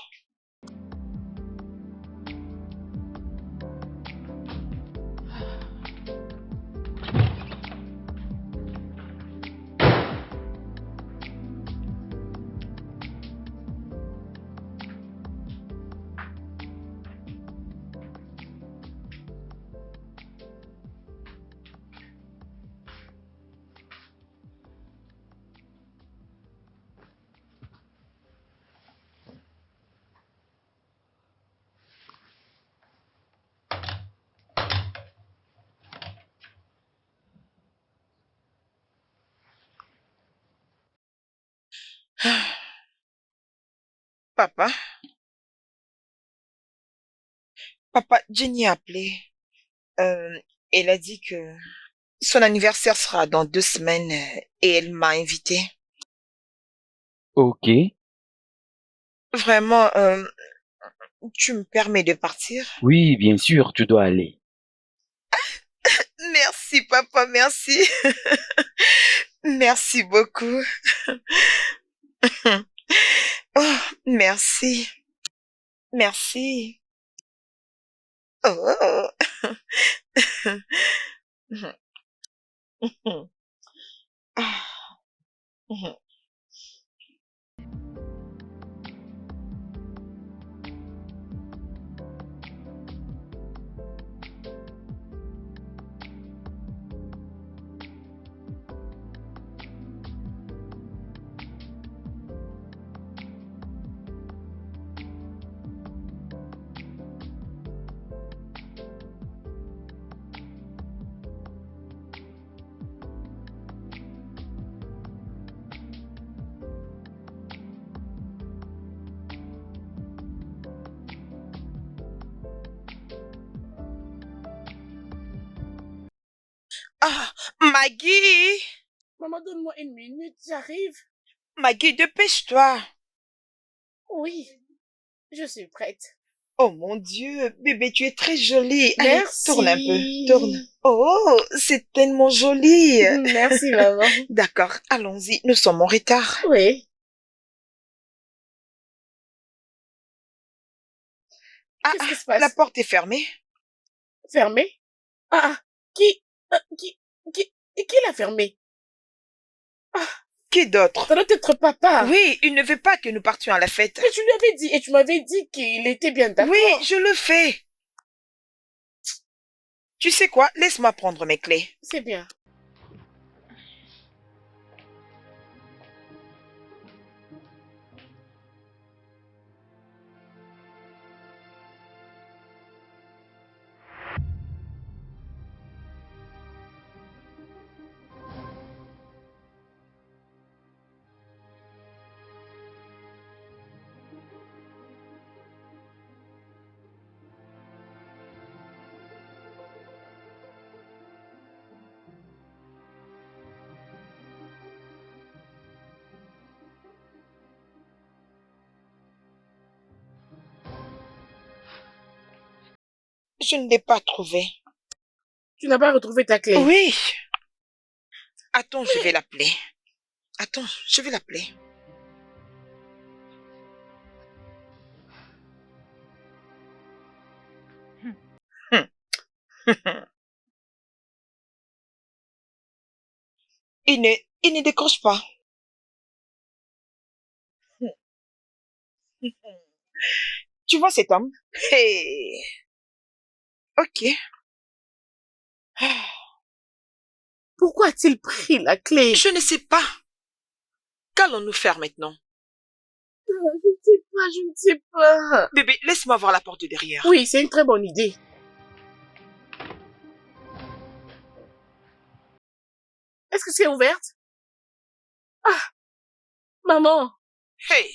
Papa, papa, Jenny a appelé. Elle a dit que son anniversaire sera dans 2 semaines et elle m'a invité. Ok. Vraiment, tu me permets de partir? Oui, bien sûr, tu dois aller. Merci, papa, merci. Merci beaucoup. Oh, merci. Merci. Oh. Ah, Maggie! Maman, donne-moi 1 minute, j'arrive. Maggie, dépêche-toi. Oui, je suis prête. Oh mon Dieu, bébé, tu es très jolie. Allez, Merci. tourne un peu, tourne. Oh, c'est tellement joli. Merci, maman. D'accord, allons-y, nous sommes en retard. Oui. Ah, Qu'est-ce qui se passe? la porte est fermée. Fermée? Ah, qui l'a fermée? Qui d'autre? Ça doit être papa. Oui, il ne veut pas que nous partions à la fête. Mais tu lui avais dit, et tu m'avais dit qu'il était bien d'accord. Oui, je le fais. Tu sais quoi? Laisse-moi prendre mes clés. C'est bien. Je ne l'ai pas trouvé. Tu n'as pas retrouvé ta clé? Oui. Attends, je vais l'appeler. Attends, je vais l'appeler. Il ne décroche pas. Tu vois cet homme? Hey. Ok. Pourquoi a-t-il pris la clé? Je ne sais pas. Qu'allons-nous faire maintenant? Je ne sais pas. Bébé, laisse-moi voir la porte de derrière. Oui, c'est une très bonne idée. Est-ce que c'est ouverte? Ah, maman, Hey,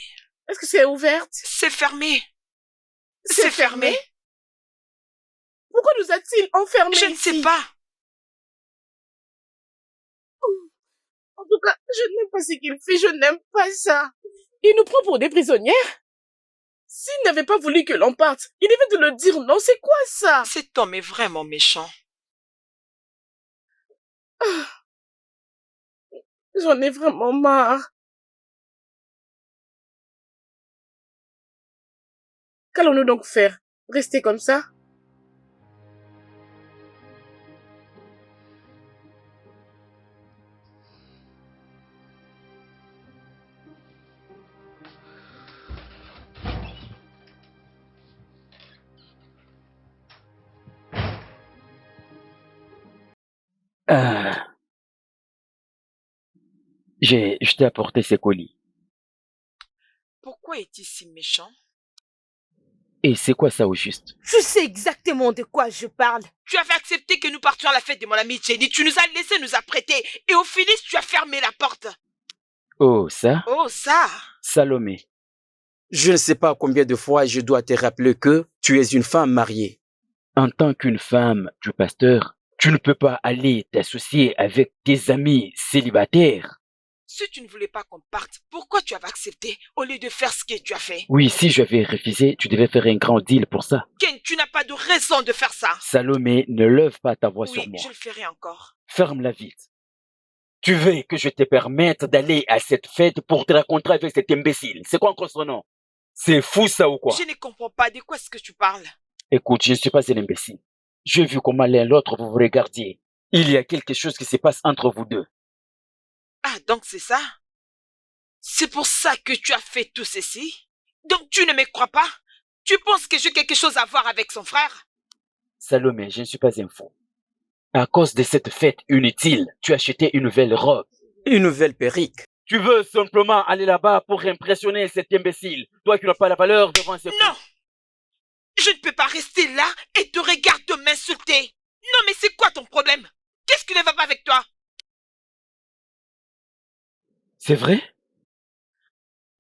est-ce que c'est ouverte? c'est fermé. C'est fermé? Pourquoi nous a-t-il enfermés Je ne ici? sais pas. En tout cas, je n'aime pas ce qu'il fait, je n'aime pas ça. Il nous prend pour des prisonnières? S'il n'avait pas voulu que l'on parte, il devait de le dire, non? C'est quoi ça? Cet homme est vraiment méchant. J'en ai vraiment marre. Qu'allons-nous donc faire? Rester comme ça? Ah, je t'ai apporté ces colis. Pourquoi est-il si méchant? Et c'est quoi ça au juste? Je sais exactement de quoi je parle. Tu avais accepté que nous partions à la fête de mon amie Jenny. Tu nous as laissé nous apprêter. Et au finish, tu as fermé la porte. Oh, ça, Oh, ça. Salomé. Je ne sais pas combien de fois je dois te rappeler que tu es une femme mariée. En tant qu'une femme du pasteur, tu ne peux pas aller t'associer avec tes amis célibataires. Si tu ne voulais pas qu'on parte, pourquoi tu avais accepté au lieu de faire ce que tu as fait? Oui, si j'avais refusé, tu devais faire un grand deal pour ça. Ken, tu n'as pas de raison de faire ça. Salomé, ne lève pas ta voix sur Oui, moi. je le ferai encore. Ferme-la vite. Tu veux que je te permette d'aller à cette fête pour te rencontrer avec cet imbécile? C'est quoi encore son nom? C'est fou ça ou quoi? Je ne comprends pas de quoi est-ce que tu parles. Écoute, je ne suis pas un imbécile. J'ai vu comment l'un l'autre vous vous regardiez. Il y a quelque chose qui se passe entre vous deux. Ah, donc c'est ça? C'est pour ça que tu as fait tout ceci? Donc tu ne me crois pas? Tu penses que j'ai quelque chose à voir avec son frère? Salomé, je ne suis pas un fou. À cause de cette fête inutile, tu as acheté une nouvelle robe. Une nouvelle perruque. Tu veux simplement aller là-bas pour impressionner cet imbécile. Toi qui n'as pas la valeur devant ce fou. Non! Je ne peux pas rester là et te regarder m'insulter. Non, mais c'est quoi ton problème? Qu'est-ce qui ne va pas avec toi? C'est vrai?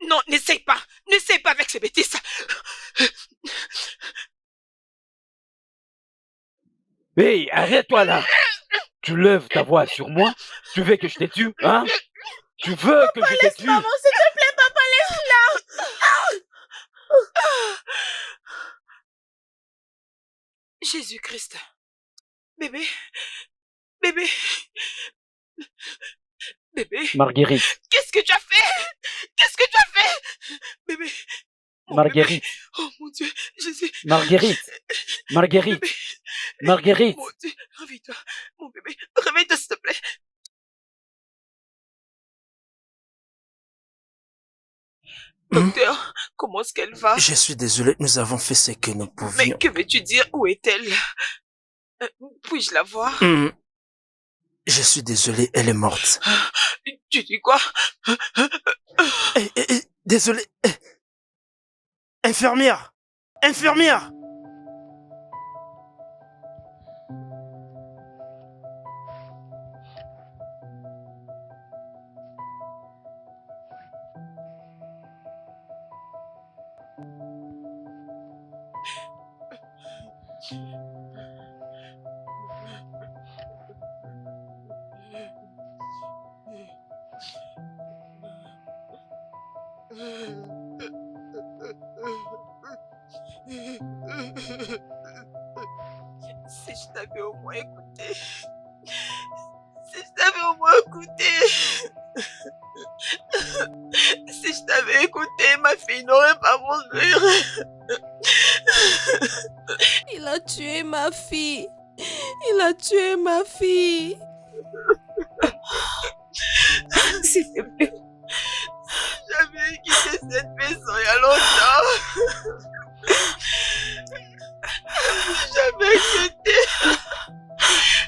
Non, n'essaye pas. N'essaye pas avec ces bêtises. Hey, arrête-toi là! Tu lèves ta voix sur moi? Tu veux que je te tue, hein? Tu veux que je te tue? Maman, s'il te plaît, papa, laisse-la. Jésus-Christ. Bébé. Bébé. Bébé. Marguerite, Qu'est-ce que tu as fait? Qu'est-ce que tu as fait? Bébé. Mon Marguerite, bébé. Oh mon Dieu, Jésus. Marguerite, Marguerite, Bébé. Marguerite. Mon Dieu, réveille-toi. Mon bébé, réveille-toi s'il te plaît. Docteur, comment est-ce qu'elle va? Je suis désolé, nous avons fait ce que nous Mais pouvions. que veux-tu dire? Où est-elle? Puis-je la voir? Je suis désolé, elle est morte. Tu dis quoi? Désolé. Infirmière! Infirmière! Si je t'avais au moins écouté. Si je t'avais au moins écouté. Si je t'avais écouté, ma fille n'aurait pas mourir. Il a tué ma fille. Il a tué ma fille. S'il te plaît. J'avais quitté cette maison il y a longtemps. J'avais quitté.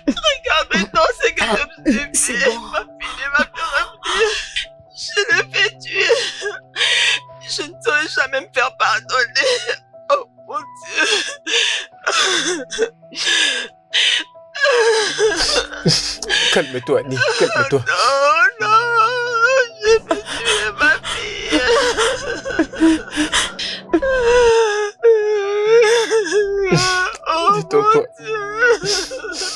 Regarde maintenant ce que je me suis fait. bon. Ma fille ne m'a plus revenir. Je l'ai fait tuer. Je ne saurais jamais me faire pardonner. Oh mon Dieu. Calme-toi, Annie, calme-toi. Non, non, j'ai pu tuer ma fille. Oh Détends-toi. mon Dieu.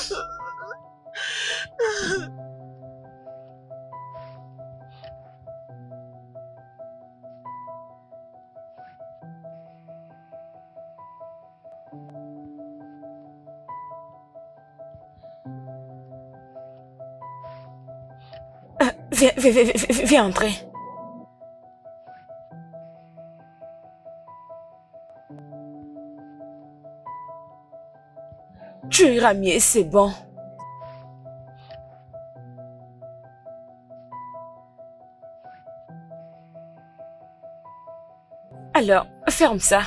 Viens entrer. Tu iras mieux, c'est bon. Alors, ferme ça.